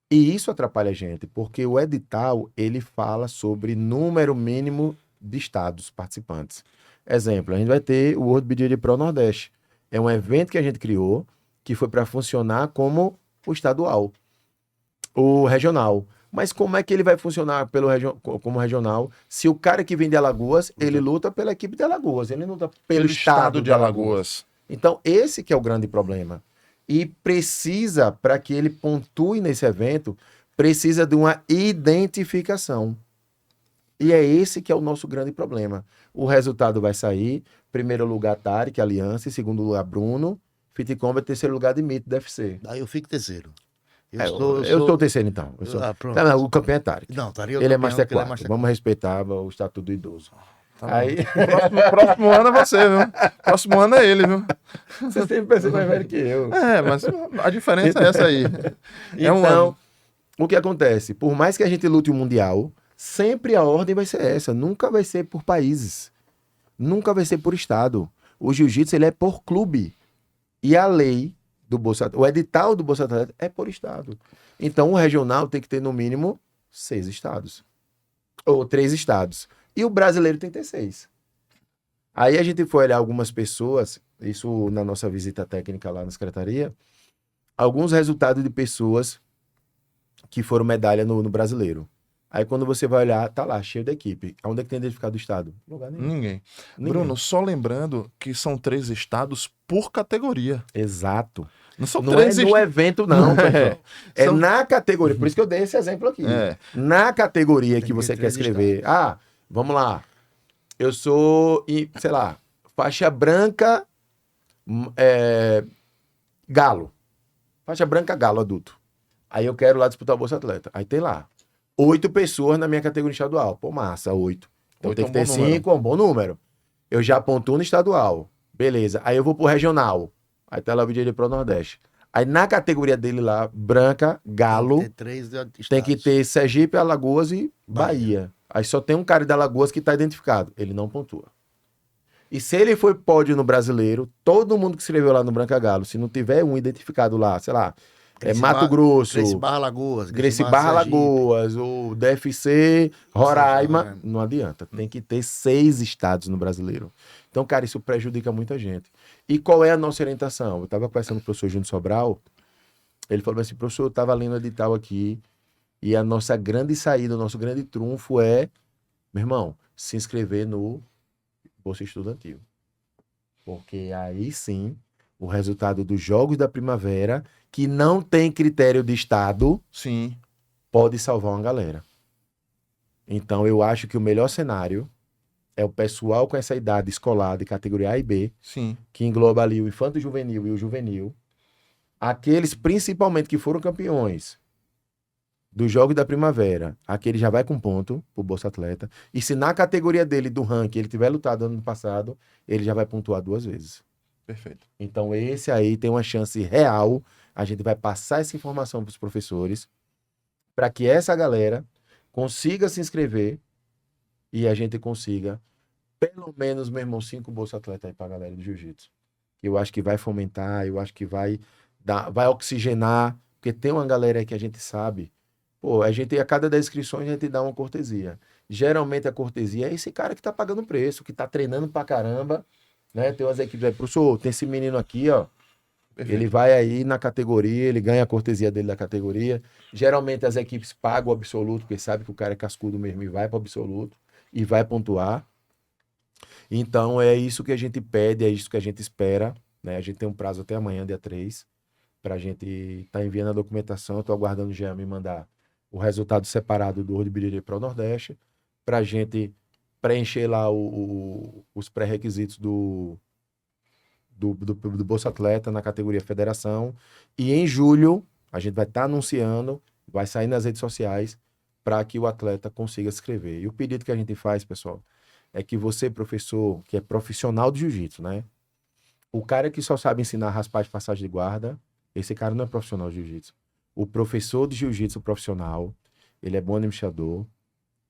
E isso atrapalha a gente, porque o edital, ele fala sobre número mínimo de estados participantes. Exemplo, a gente vai ter o World BJJ Pro Nordeste. É um evento que a gente criou, que foi para funcionar como o estadual, o regional. Mas como é que ele vai funcionar como regional se o cara que vem de Alagoas, ele luta pela equipe de Alagoas, ele luta pelo estado de Alagoas. Então, esse que é o grande problema. E precisa, para que ele pontue nesse evento, precisa de uma identificação. E é esse que é o nosso grande problema. O resultado vai sair, primeiro lugar Tarek, Aliança, segundo lugar Bruno, Fit Combat, terceiro lugar Dimitri, DFC. Aí eu fico terceiro. Eu sou o terceiro, então. Pronto. Não, o campeão é Tarek. Não, Tarek ele é Master 4. Vamos respeitar o estatuto do idoso. Tá aí... próximo ano é você, viu? Próximo ano é ele, viu? Você sempre pensa mais velho que eu. Mas a diferença é essa aí. Então, o que acontece? Por mais que a gente lute o Mundial, sempre a ordem vai ser essa. Nunca vai ser por países. Nunca vai ser por estado. O jiu-jitsu, ele é por clube. E a lei do Bolsa Atleta, o edital do Bolsa Atleta é por estado. Então, o regional tem que ter, no mínimo, 6 estados. Ou 3 estados. E o brasileiro tem que ter 6. Aí a gente foi olhar algumas pessoas, isso na nossa visita técnica lá na secretaria, alguns resultados de pessoas que foram medalha no brasileiro. Aí quando você vai olhar, tá lá, cheio da equipe. Onde é que tem identificado do estado? Lugar nenhum. Ninguém. Ninguém. Bruno, só lembrando que são 3 estados por categoria. Exato. Não são Não 3 é no evento, não, pessoal. É São- na categoria. Por isso que eu dei esse exemplo aqui. É. Na categoria que Tem você que quer escrever. Ah, vamos lá. Eu sou, sei lá, faixa branca, galo. Faixa branca, galo, adulto. Aí eu quero lá disputar o Bolsa Atleta. Aí tem lá 8 pessoas na minha categoria estadual. Pô, massa, 8. Então 8 tem é um que ter bom número. 5, é um bom número. Eu já pontuo no estadual. Beleza. Aí eu vou pro regional. Aí tá lá o vídeo dele pro Nordeste. Aí na categoria dele lá, branca, galo, Tem 3 tem que ter Sergipe, Alagoas e Bahia. Bahia. Aí só tem um cara de Alagoas que tá identificado. Ele não pontua. E se ele foi pódio no brasileiro, todo mundo que escreveu lá no Branca Galo, se não tiver um identificado lá, sei lá, Gracie Mato Barra- Grosso, Gracie Barra Lagoas. Gracie Barra Sergipe. Lagoas, o DFC, Roraima, Roraima. não adianta. Tem que ter 6 estados no brasileiro. Então, cara, isso prejudica muita gente. E qual é a nossa orientação? Eu estava conversando com o professor Júnior Sobral, ele falou assim, professor, eu estava lendo o edital aqui, e a nossa grande saída, o nosso grande trunfo é, meu irmão, se inscrever no Bolsa Estudantil. Porque aí sim, o resultado dos Jogos da Primavera, que não tem critério de estado, Sim. pode salvar uma galera. Então, eu acho que o melhor cenário é o pessoal com essa idade escolar de categoria A e B, Sim. que engloba ali o infanto juvenil e o juvenil, aqueles principalmente que foram campeões dos Jogos da Primavera, aquele já vai com ponto pro Bolsa Atleta, e se na categoria dele, do ranking, ele tiver lutado ano passado, ele já vai pontuar 2 vezes. Perfeito. Então, esse aí tem uma chance real. A gente vai passar essa informação para os professores para que essa galera consiga se inscrever e a gente consiga, pelo menos, meu irmão, 5 Bolsa Atleta aí para a galera do Jiu-Jitsu. Eu acho que vai fomentar, eu acho que vai oxigenar, porque tem uma galera aí que a gente sabe. Pô, a gente, a cada 10 inscrições, a gente dá uma cortesia. Geralmente a cortesia é esse cara que tá pagando preço, que tá treinando pra caramba, né? Tem umas equipes aí, professor, tem esse menino aqui, ó. Perfeito. Ele vai aí na categoria, ele ganha a cortesia dele da categoria. Geralmente as equipes pagam o absoluto, porque sabe que o cara é cascudo mesmo e vai para o absoluto e vai pontuar. Então é isso que a gente pede, é isso que a gente espera, né? A gente tem um prazo até amanhã, dia 3, para a gente estar enviando a documentação. Eu estou aguardando o Jean me mandar o resultado separado do World BJJ Pro Nordeste, para a gente preencher lá os pré-requisitos do Bolsa Atleta na categoria Federação. E em julho, a gente vai estar anunciando, vai sair nas redes sociais, para que o atleta consiga se inscrever. E o pedido que a gente faz, pessoal, é que você, professor, que é profissional de jiu-jitsu, né? O cara que só sabe ensinar raspagem de passagem de guarda, esse cara não é profissional de jiu-jitsu. O professor de jiu-jitsu profissional, ele é bom administrador,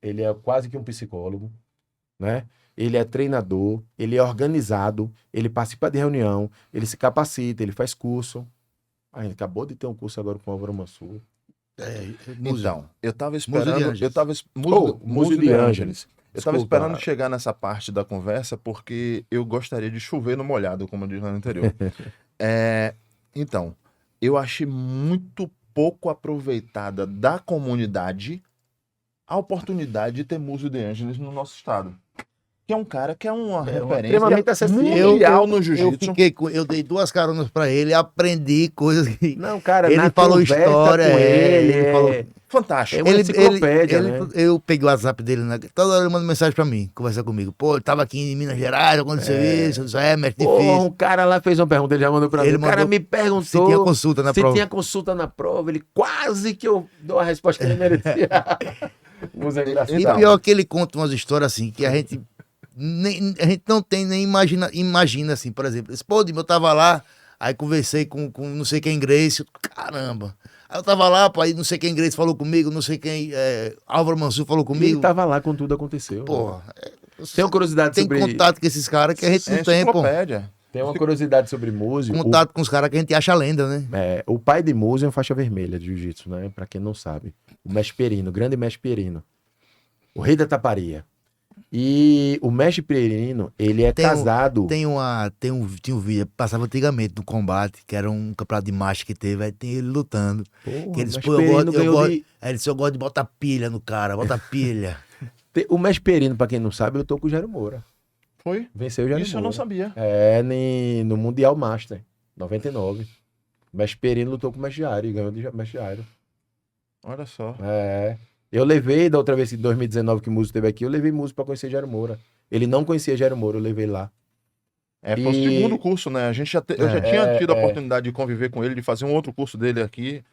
ele é quase que um psicólogo, né? Ele é treinador, ele é organizado, ele participa de reunião, ele se capacita, ele faz curso. A gente acabou de ter um curso agora com o Álvaro Mansur. Então, eu tava Muso de esperando. Ângeles. Eu tava. Muso de Ângeles. Eu tava Desculpa. esperando chegar nessa parte da conversa porque eu gostaria de chover no molhado, como eu disse lá no anterior. Então, eu achei muito pouco aproveitada da comunidade a oportunidade de ter Muso de Ângeles no nosso estado. Que é um cara que é uma referência extremamente acessível. mundial no Eu jiu-jitsu. eu dei 2 caronas pra ele, aprendi coisas que. Não, cara, Ele na falou conversa história, com ele, ele falou- Fantástico. É uma enciclopédia, né? Eu peguei o WhatsApp dele, né? Toda hora ele manda mensagem pra mim, conversar comigo. Pô, ele tava aqui em Minas Gerais, aconteceu isso, isso mestre, Pô, difícil. um cara lá fez uma pergunta, ele já mandou pra mim. Ele O cara mandou me perguntou se tinha consulta na se prova. tinha consulta na prova. Ele quase que eu dou a resposta que ele merecia. Muso é engraçado. E Então. pior que ele conta umas histórias assim, que a gente não tem nem imagina assim, por exemplo. Esse pô, eu tava lá, aí conversei com não sei quem Grace, caramba. Aí eu tava lá, pai, não sei quem Grace falou comigo, não sei quem Álvaro Mansur falou E ele comigo. tava lá quando tudo aconteceu. Porra, Tem uma curiosidade tem sobre... contato com esses caras que a gente É não tem, pô. enciclopédia. Tem uma curiosidade sobre Muso. Contato com os caras que a gente acha lenda, né? O pai de Muso é uma faixa vermelha de jiu-jitsu, né? Pra quem não sabe. O mestre Perino, o grande mestre Perino. O rei da taparia. E o mestre Pierino, ele é casado. Tinha um vídeo, passava antigamente no combate, que era um campeonato de marcha que teve, aí tem ele lutando. Porra, Que ele disse, o pô, mestre Pierino ganhou aí de... ele disse, eu gosto de botar pilha no cara, bota pilha. O mestre Pierino, pra quem não sabe, lutou com o Jairo Moura. Foi? Venceu o Jairo Isso eu Moura. não sabia. No Mundial Master, 99. O mestre Pierino lutou com o mestre Jairo e ganhou de mestre Jairo. Olha só. Eu levei, da outra vez, em 2019, que o Muso esteve aqui, eu levei Muso pra conhecer Jairo Moura. Ele não conhecia Jairo Moura, eu levei lá. Foi o segundo curso, né? Eu já tinha tido a oportunidade de conviver com ele, de fazer um outro curso dele aqui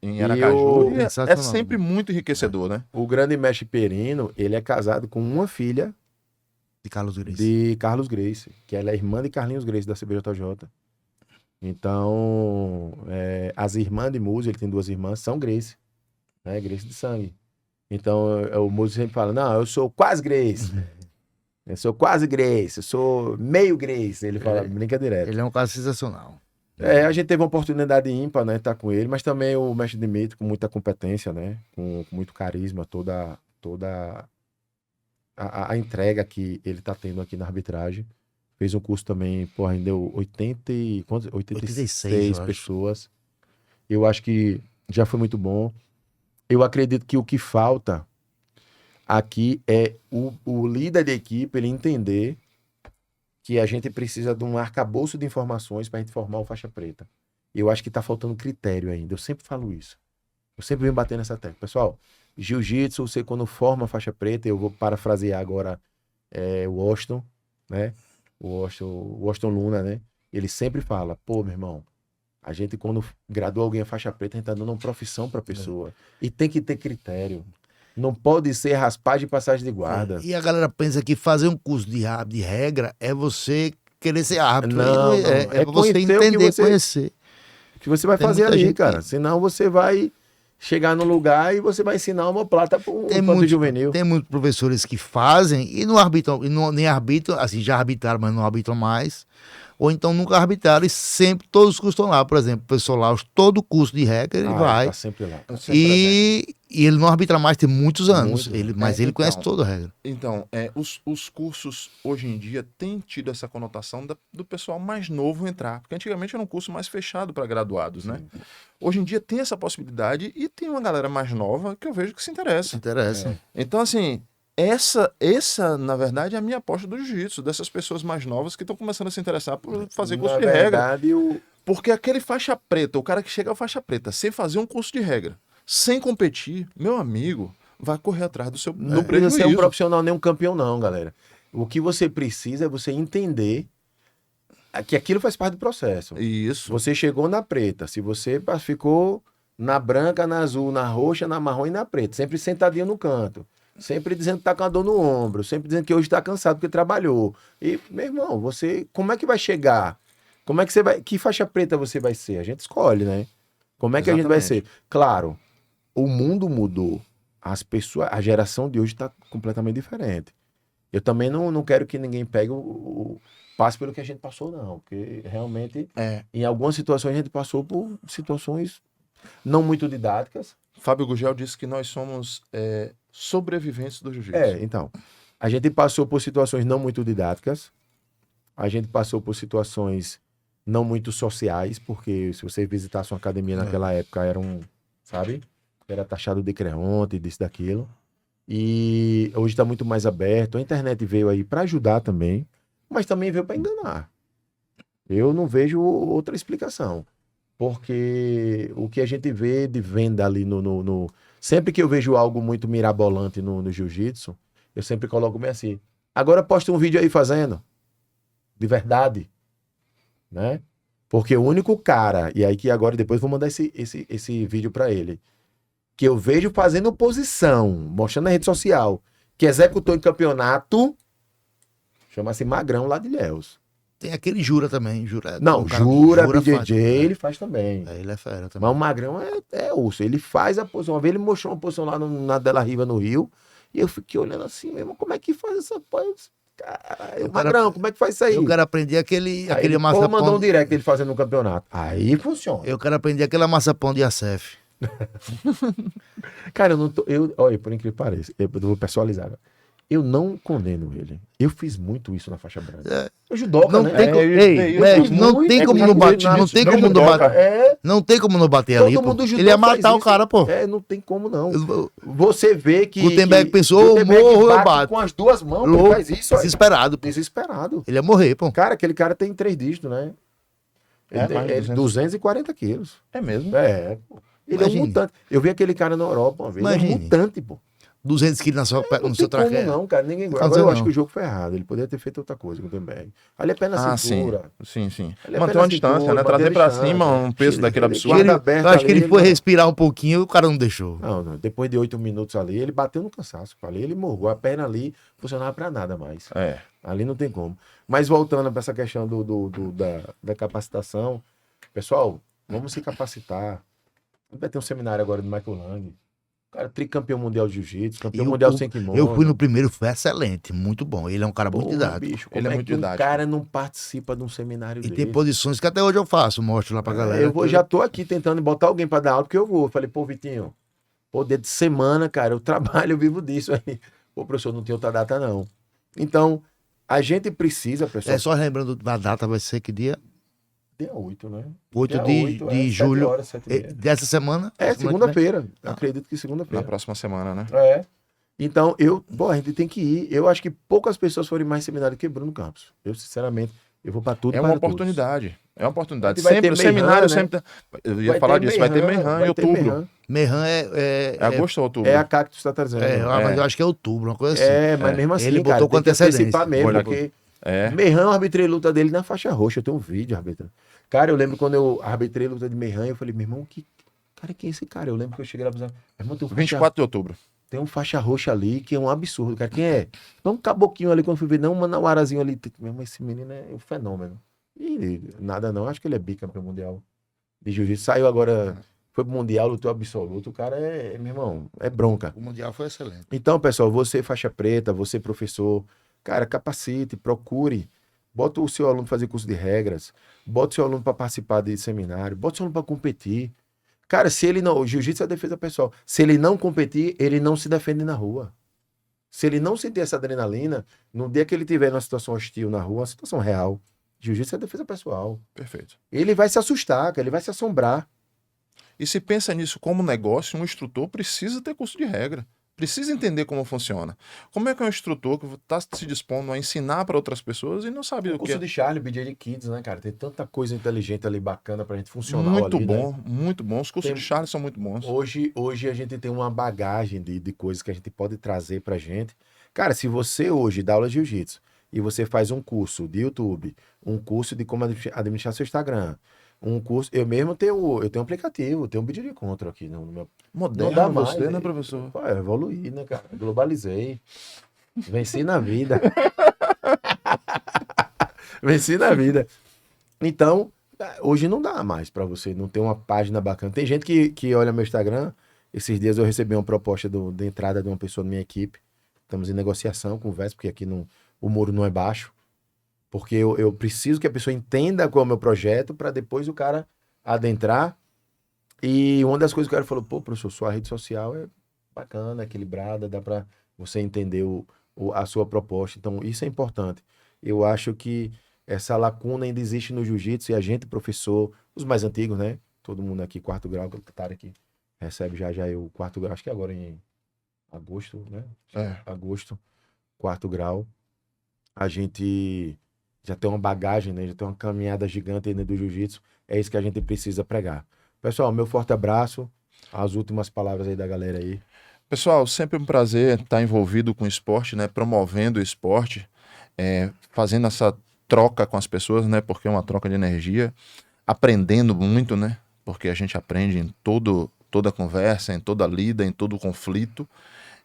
em Aracaju. E é sempre muito enriquecedor, né? O grande mestre Pierino, ele é casado com uma filha De Carlos Grace. de Carlos Grace, que ela é irmã de Carlinhos Grace, da CBJJ. Então, as irmãs de Muso, ele tem 2 irmãs, são Grace. Né? Grace de sangue. Então, o Muso sempre fala, não, eu sou quase Grace. Eu sou quase Grace, eu sou meio Grace. Ele fala, brinca direto. Ele é um caso sensacional. A gente teve uma oportunidade ímpar, né, estar com ele, mas também o mestre Dimitri com muita competência, né, com muito carisma, toda a entrega que ele tá tendo aqui na arbitragem. Fez um curso também, porra, rendeu 86 pessoas. Eu acho que já foi muito bom. Eu acredito que o que falta aqui é o líder de equipe, ele entender que a gente precisa de um arcabouço de informações para a gente formar o faixa preta. Eu acho que está faltando critério ainda. Eu sempre falo isso. Eu sempre venho batendo nessa tecla. Pessoal, jiu-jitsu, você quando forma a faixa preta, eu vou parafrasear agora o Washington, né? O Washington Luna, né? Ele sempre fala, pô, meu irmão, a gente quando gradua alguém a faixa preta, a gente tá dando uma profissão para a pessoa. E tem que ter critério. Não pode ser raspagem e passagem de guarda. E a galera pensa que fazer um curso de regra é você querer ser árbitro. Não, é você entender, conhecer. O que você vai fazer ali, cara. Senão você vai chegar num lugar e você vai ensinar uma plata para um infanto juvenil. Tem muitos professores que fazem e não arbitram, nem arbitram, assim, já arbitraram, mas não arbitram mais. Ou então nunca arbitraram e sempre, todos os cursos estão lá. Por exemplo, o professor Laus, todo curso de regra, ele vai. Tá sempre lá. E ele não arbitra mais, tem muitos anos. Mas ele conhece toda a regra. Então, os cursos hoje em dia têm tido essa conotação do pessoal mais novo entrar. Porque antigamente era um curso mais fechado para graduados, né? Hoje em dia tem essa possibilidade e tem uma galera mais nova que eu vejo que se interessa. Então, assim, essa, na verdade, é a minha aposta do jiu-jitsu, dessas pessoas mais novas que estão começando a se interessar por fazer curso de regra. Porque aquele faixa preta, o cara que chega ao faixa preta sem fazer um curso de regra, sem competir, meu amigo, vai correr atrás do prejuízo. Não precisa ser um profissional nem um campeão não, galera. O que você precisa é você entender que aquilo faz parte do processo. Isso. Você chegou na preta, se você ficou na branca, na azul, na roxa, na marrom e na preta, sempre sentadinho no canto. Sempre dizendo que tá com a dor no ombro, sempre dizendo que hoje tá cansado porque trabalhou. E, meu irmão, você, como é que vai chegar? Como é que você vai, que faixa preta você vai ser? A gente escolhe, né? Como é que a gente vai ser? Claro, o mundo mudou. As pessoas, a geração de hoje tá completamente diferente. Eu também não quero que ninguém pegue passe pelo que a gente passou, não. Porque realmente, em algumas situações, a gente passou por situações não muito didáticas. Fábio Gugel disse que nós somos sobreviventes do jiu-jitsu. Então, a gente passou por situações não muito didáticas, a gente passou por situações não muito sociais, porque se você visitasse uma academia naquela época, era taxado de creonte, disso, daquilo. E hoje está muito mais aberto. A internet veio aí para ajudar também, mas também veio para enganar. Eu não vejo outra explicação. Porque o que a gente vê de venda ali Sempre que eu vejo algo muito mirabolante no jiu-jitsu, eu sempre coloco bem assim. Agora posta um vídeo aí fazendo. De verdade. Né? Porque o único cara, e aí que agora depois vou mandar esse vídeo para ele, que eu vejo fazendo posição, mostrando na rede social, que executou em campeonato, chama-se Magrão lá de Ilhéus. Tem aquele Jura também. Jura BJJ, ele faz também. Ele é fera também. Mas o Magrão é osso. Ele faz a posição. Uma vez ele mostrou uma posição lá na Della Riva, no Rio, e eu fiquei olhando assim mesmo, como é que faz essa posição? Caralho, Magrão, como é que faz isso aí? Eu quero aprender aquele maçapão. Ou mandou um direct ele fazendo no campeonato. Aí funciona. Eu quero aprender aquele amassapão de Acef. Cara, eu não tô... Olha, por incrível que pareça, eu vou personalizar. Eu não condeno ele. Eu fiz muito isso na faixa branca. É. Eu judoca, Não né? tem como, ei, eu mestre, fiz não muito, tem é como que não já bater, fiz não isso, tem não como não judoca. bater, não tem como não bater ali, Todo pô. mundo judô Ele ia faz matar o isso. cara, pô. É, não tem como não. Eu- Você vê que Gutenberg pensou, Gutenberg morro, eu bate bato. com as duas mãos, ele Louco, faz isso, olha. desesperado, pô. Desesperado. Ele ia morrer, pô. Cara, aquele cara tem 3 dígitos, né? É, mais de 200. 240 quilos. É mesmo? É, pô. Ele é Imagine. um mutante. Eu vi aquele cara na Europa uma vez. Ele é um Imagine. mutante, pô. 200 quilos Não no tem seu como traqueia. não, cara. Ninguém Não Agora fazer eu acho não. que o jogo foi errado. Ele poderia ter feito outra coisa com o Gutenberg. Ali é pé na cintura. Sim. Ele é Manter pé na uma distância, cintura, né? Trazer manter a pra distância. cima um peso daquele Ele- absurdo. guarda Eu aberto acho que ali, ele foi não- respirar um pouquinho e o cara não deixou. Não, depois de 8 minutos ali, ele bateu no cansaço. Ali ele morgou. A perna ali funcionava pra nada mais. É. Ali não tem como. Mas voltando para essa questão da capacitação, pessoal, vamos se capacitar. Vai ter um seminário agora do Michael Lang. Cara, tricampeão mundial de jiu-jitsu, campeão mundial sem kimono. Eu fui no primeiro, foi excelente, muito bom. Ele é um cara muito Porra, didático. bicho, como Ele é é muito que um didático. cara não participa de um seminário E desse? tem posições que até hoje eu faço, mostro lá pra galera. Eu já tô aqui tentando botar alguém para dar aula, porque eu vou. Eu falei, pô, Vitinho, pô, dia de semana, cara, eu trabalho, eu vivo disso aí. Pô, professor, não tem outra data, não. Então, a gente precisa, pessoal. É só lembrando da data, vai ser que dia? Dia 8, né? 8 Dia de, 8, de 7 julho. horas, 7h30. Dessa semana? É, Semana que vem? segunda-feira. Ah. Acredito que Na segunda-feira. próxima semana, né? É. Então, a gente tem que ir. Eu acho que poucas pessoas foram em mais seminário que Bruno Campos. Eu, sinceramente, eu vou para tudo. É uma para oportunidade. É uma oportunidade. Vai ter Sempre, o Meihan, seminário né? sempre. Eu todos. ia falar disso. Vai ter Meihan em outubro. Meihan. Merran É agosto ou outubro? É a Cactus está trazendo. mas eu acho que é outubro, uma coisa assim. É, mas mesmo assim, Ele cara, botou com tem que antecedência. antecipar mesmo, Olha, porque É. Meihan, eu arbitrei luta dele na faixa roxa. Eu tenho um vídeo arbitrando. Cara, eu lembro quando eu arbitrei luta de Meihan, eu falei, meu irmão, cara, quem é esse cara? Eu lembro que eu cheguei lá e falei, meu irmão, tem um faixa 24 de outubro. Tem um faixa roxa ali que é um absurdo, cara. Quem é? Não um caboquinho ali, quando eu fui ver, não, um manauarazinho ali. Mesmo esse menino é um fenômeno. E nada não, acho que ele é bicampeão mundial de jiu-jitsu. Saiu agora, foi pro mundial, lutou absoluto. O cara meu irmão, é bronca. O Mundial foi excelente. Então, pessoal, você faixa preta, você professor, cara, capacite, procure. Bota o seu aluno pra fazer curso de regras. Bota o seu aluno para participar de seminário. Bota o seu aluno para competir. Cara, se ele não. O jiu-jitsu é a defesa pessoal. Se ele não competir, ele não se defende na rua. Se ele não sentir essa adrenalina, no dia que ele tiver numa situação hostil na rua, uma situação real, jiu-jitsu é a defesa pessoal. Perfeito. Ele vai se assustar, cara, ele vai se assombrar. E se pensa nisso como negócio, um instrutor precisa ter curso de regra. Precisa entender como funciona. Como é que é um instrutor que está se dispondo a ensinar para outras pessoas e não sabe O o que curso é? de Charlie, BJ Kids, né, cara? Tem tanta coisa inteligente ali, bacana pra gente funcionar Muito ali, bom, né? muito bom. Os cursos Tem- de Charles são muito bons. Hoje a gente tem uma bagagem de coisas que a gente pode trazer pra gente. Cara, se você hoje dá aula de jiu-jitsu e você faz um curso de YouTube, um curso de como administrar seu Instagram, um curso... Eu mesmo tenho um aplicativo, tenho um vídeo de encontro aqui no meu... Moderno Não dá mais, você, né, né? professor? Pô, eu evoluí, né, cara? Globalizei. Venci na vida. Venci na vida. Então, hoje não dá mais pra você não ter uma página bacana. Tem gente que olha meu Instagram. Esses dias eu recebi uma proposta de entrada de uma pessoa da minha equipe. Estamos em negociação, conversa, porque aqui o muro não é baixo. Porque eu preciso que a pessoa entenda qual é o meu projeto para depois o cara adentrar. E uma das coisas que o cara falou, pô, professor, sua rede social é bacana, equilibrada, dá para você entender a sua proposta. Então, isso é importante. Eu acho que essa lacuna ainda existe no jiu-jitsu e a gente, professor, os mais antigos, né? Todo mundo aqui, 4º grau, que tá aqui, recebe já o 4º grau, acho que agora em agosto, né? É. Agosto, 4º grau. A gente já tem uma bagagem, né? Já tem uma caminhada gigante dentro do jiu-jitsu. É isso que a gente precisa pregar. Pessoal, meu forte abraço. As últimas palavras aí da galera aí. Pessoal, sempre um prazer estar envolvido com o esporte, né? Promovendo o esporte, fazendo essa troca com as pessoas, né? Porque é uma troca de energia, aprendendo muito, né? Porque a gente aprende em toda conversa, em toda lida, em todo conflito.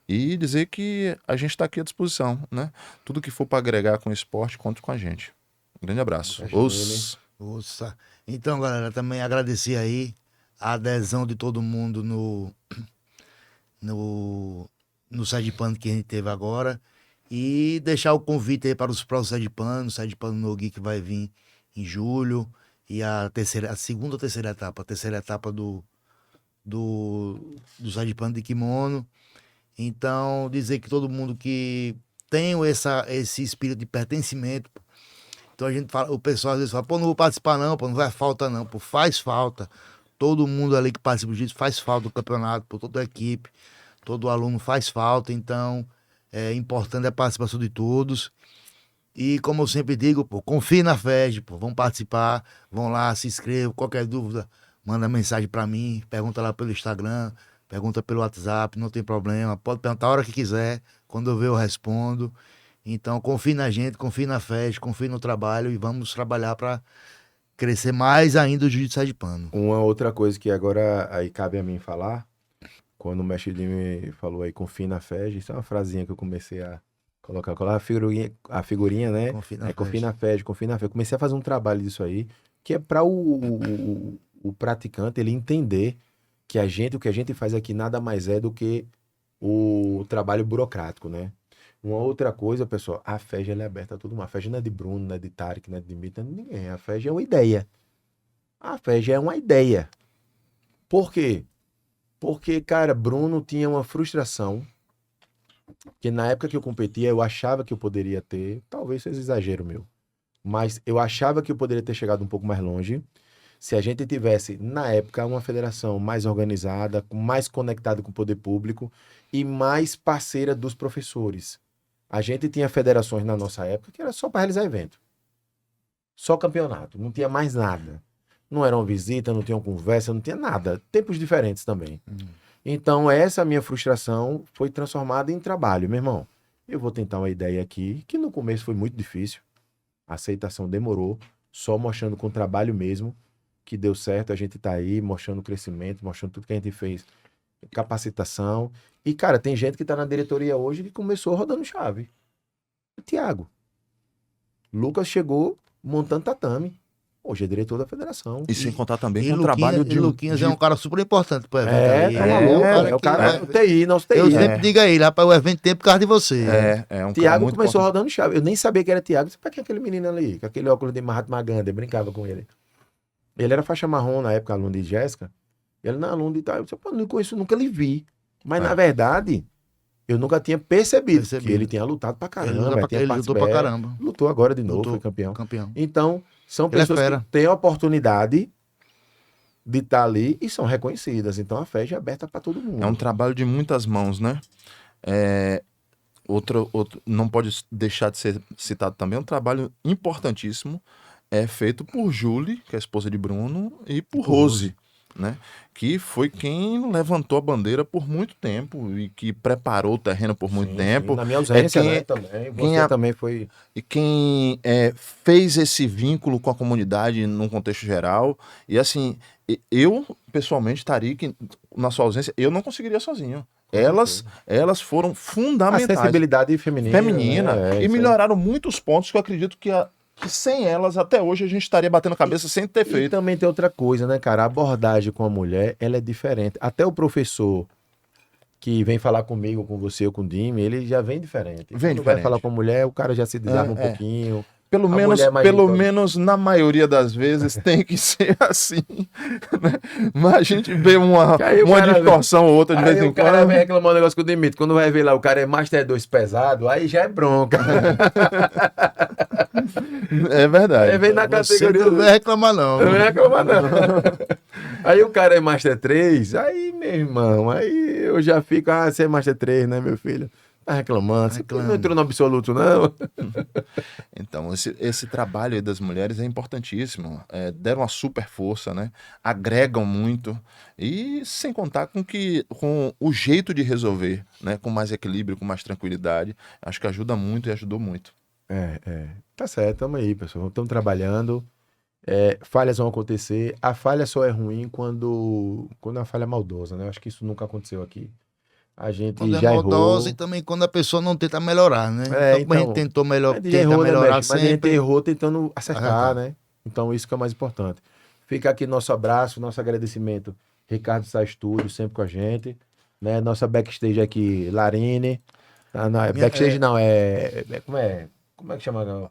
E dizer que a gente está aqui à disposição, né? Tudo que for para agregar com o esporte, conte com a gente. Um grande abraço. Nossa. Então, galera, também agradecer aí a adesão de todo mundo no Sai de Pano que a gente teve agora e deixar o convite aí para os próximos Sai de Pano no Gui que vai vir em julho e a segunda ou terceira etapa, a terceira etapa do Sai de Pano de Kimono. Então, dizer que todo mundo que tenho esse espírito de pertencimento. Pô. Então a gente fala, o pessoal às vezes fala, pô, não vou participar não, pô, não vai falta não, pô, faz falta. Todo mundo ali que participa do jiu-jitsu faz falta do campeonato, pô, toda a equipe, todo aluno faz falta, então é importante a participação de todos. E como eu sempre digo, pô, confie na FEG, pô, vão participar, vão lá, se inscrevam, qualquer dúvida, manda mensagem pra mim, pergunta lá pelo Instagram, pergunta pelo WhatsApp, não tem problema, pode perguntar a hora que quiser, quando eu ver eu respondo. Então confie na gente, confie na FEG, confie no trabalho e vamos trabalhar para crescer mais ainda o jiu-jitsu sergipano. Uma outra coisa que agora aí cabe a mim falar, quando o mestre me falou aí, confie na FEG, isso é uma frasinha que eu comecei a colocar a figurinha, né? Confie na Confie FEG. na FEG, confie na FEG. Comecei a fazer um trabalho disso aí, que é para o praticante ele entender que o que a gente faz aqui nada mais é do que o trabalho burocrático, né? Uma outra coisa, pessoal, a FEG ela é aberta a todo mundo. A FEG não é de Bruno, não é de Tarek, não é de Dimitri, não é de ninguém. A FEG é uma ideia. A FEG é uma ideia. Por quê? Porque, cara, Bruno tinha uma frustração que na época que eu competia, eu achava que eu poderia ter, talvez seja exagero meu, mas eu achava que eu poderia ter chegado um pouco mais longe se a gente tivesse, na época, uma federação mais organizada, mais conectada com o poder público e mais parceira dos professores. A gente tinha federações na nossa época que era só para realizar evento. Só campeonato, não tinha mais nada. Não era uma visita, não tinha uma conversa, não tinha nada. Tempos diferentes também. Então, essa minha frustração foi transformada em trabalho. Meu irmão, eu vou tentar uma ideia aqui, que no começo foi muito difícil. A aceitação demorou, só mostrando com trabalho mesmo, que deu certo. A gente tá aí, mostrando o crescimento, mostrando tudo que a gente fez. Capacitação. E, cara, tem gente que tá na diretoria hoje que começou rodando chave. Tiago. Lucas chegou montando tatame. Hoje é diretor da federação. E sem contar também E com o trabalho de... Luquinhas é um cara super importante pro evento. É, aí. tá maluco. É o cara, o TI, nosso TI. Eu sempre digo a ele, rapaz, o evento tem por causa de você. É um cara Tiago muito começou importante. rodando chave. Eu nem sabia que era Tiago. Pra que aquele menino ali? Com aquele óculos de Mahatma Gandhi. Eu brincava com ele. Ele era faixa marrom na época, aluno de Jéssica. Ele não é aluno de tal. Eu disse, pô, não conheço, nunca lhe vi. Mas, na verdade, eu nunca tinha percebido que ele tinha lutado pra caramba. Ele lutou pra caramba. Lutou agora de novo, Lutou. foi campeão. Campeão. Então, são Ele é pessoas fera. que têm a oportunidade de estar ali e são reconhecidas. Então, a FEG é aberta pra todo mundo. É um trabalho de muitas mãos, né? Outro, não pode deixar de ser citado também, um trabalho importantíssimo é feito por Julie, que é a esposa de Bruno, e por Rose, né? Que foi quem levantou a bandeira por muito tempo e que preparou o terreno por muito tempo. Sim, na minha ausência, quem- né, também. quem Você a- também foi... E quem fez esse vínculo com a comunidade num contexto geral. E assim, eu, pessoalmente, Tarik, na sua ausência, eu não conseguiria sozinho. Elas foram fundamentais. Acessibilidade feminina. né? E melhoraram muitos pontos que eu acredito que sem elas, até hoje, a gente estaria batendo cabeça sem ter E feito. também tem outra coisa, né, cara? A abordagem com a mulher, ela é diferente. Até o professor que vem falar comigo, com você ou com o Dime, ele já vem diferente. Vem Quando diferente. vai falar com a mulher, o cara já se desarma um É. pouquinho. Pelo A menos, mulher mais pelo então. menos na maioria das vezes tem que ser assim. Né? Mas a gente vê uma Que aí o cara distorção ou outra de vez Aí em o cara quando. vem reclamar um negócio com o Dimitri. Quando vai ver lá, o cara é Master 2 pesado, aí já é bronca. É verdade. Aí vem na Você categoria... não vai reclamar, não. Não é como não. Aí o cara é Master 3, aí, meu irmão, aí eu já fico, você é Master 3, né, meu filho? Tá reclamando, você Reclama. não entrou no absoluto, não? Então, esse trabalho aí das mulheres é importantíssimo. Deram uma super força, né? Agregam muito. E sem contar com o jeito de resolver, né? Com mais equilíbrio, com mais tranquilidade. Acho que ajuda muito e ajudou muito. Tá certo, tamo aí, pessoal. Estamos trabalhando. Falhas vão acontecer. A falha só é ruim quando a falha é maldosa, né? Eu acho que isso nunca aconteceu aqui. A gente Quando já é errou. maldosa e também quando a pessoa não tenta melhorar, né? Então, como a gente tentou A gente já tenta errou, né, melhorar mestre? Mas a gente sempre. errou tentando acertar, Acertar. né? Então isso que é o mais importante. Fica aqui nosso abraço, nosso agradecimento. Ricardo Sá Estúdio, sempre com a gente. Né? Nossa backstage aqui, Larine. Backstage não, como é que chama? Não?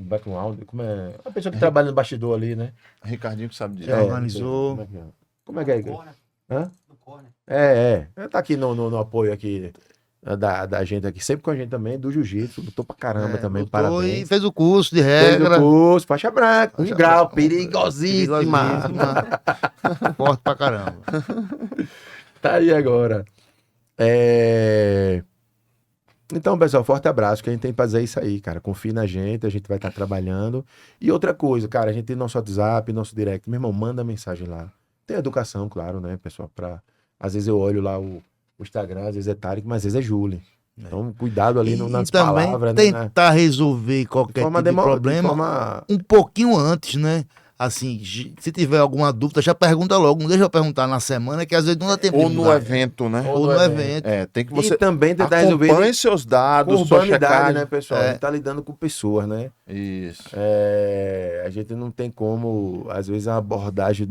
Background. Como é? A pessoa que trabalha no bastidor ali, né? Ricardinho que sabe disso. Já organizou. Como é que é? Como é que é? Corner. Hã? No corner. Tá aqui no apoio aqui. da gente aqui, sempre com a gente também, do jiu-jitsu, lutou pra caramba também, Lutou parabéns. e fez o curso de Fez o regra. curso, faixa branca, um Faixa grau, branca. perigosíssima. Forte pra caramba. Tá aí agora. Então, pessoal, forte abraço, que a gente tem que fazer isso aí, cara. Confie na gente, a gente vai estar trabalhando. E outra coisa, cara, a gente tem nosso WhatsApp, nosso direct. Meu irmão, manda mensagem lá. Tem educação, claro, né, pessoal? Às vezes eu olho lá o Instagram, às vezes é Tarek, mas às vezes é Julie. Então, cuidado ali nas E também palavras, né? tentar resolver qualquer tipo de problema um pouquinho antes, né? Assim, se tiver alguma dúvida, já pergunta logo. Não deixa eu perguntar na semana, que às vezes não dá tempo Ou de no mudar. evento, né? Ou no evento. Tem que E você também tentar resolver acompanhe seus dados, com sua urbanidade, checagem. né, pessoal? A gente tá lidando com pessoas, né? Isso. A gente não tem como, às vezes, a abordagem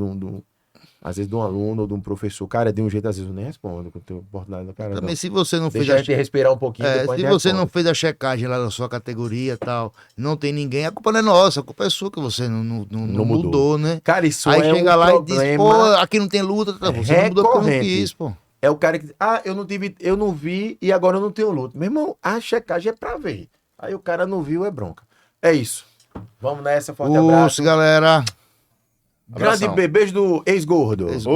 às vezes de um aluno ou de um professor, cara, de um jeito, às vezes eu nem respondo com a tua oportunidade do cara. Também, Não. se você não fez Deixa a gente respirar um pouquinho, depois se a gente você não responde. fez a checagem lá na sua categoria e tal, não tem ninguém, a culpa não é nossa, a culpa é sua que você não mudou, né? Cara, isso Aí é chega um lá e diz, problema pô, aqui não tem luta, tá? Você não mudou porque eu não recorrente. quis, pô. É o cara que eu não vi e agora eu não tenho luta. Meu irmão, a checagem é pra ver. Aí o cara não viu, é bronca. É isso. Vamos nessa, forte abraço. Galera. Grande Abração. beijo do ex-gordo. Os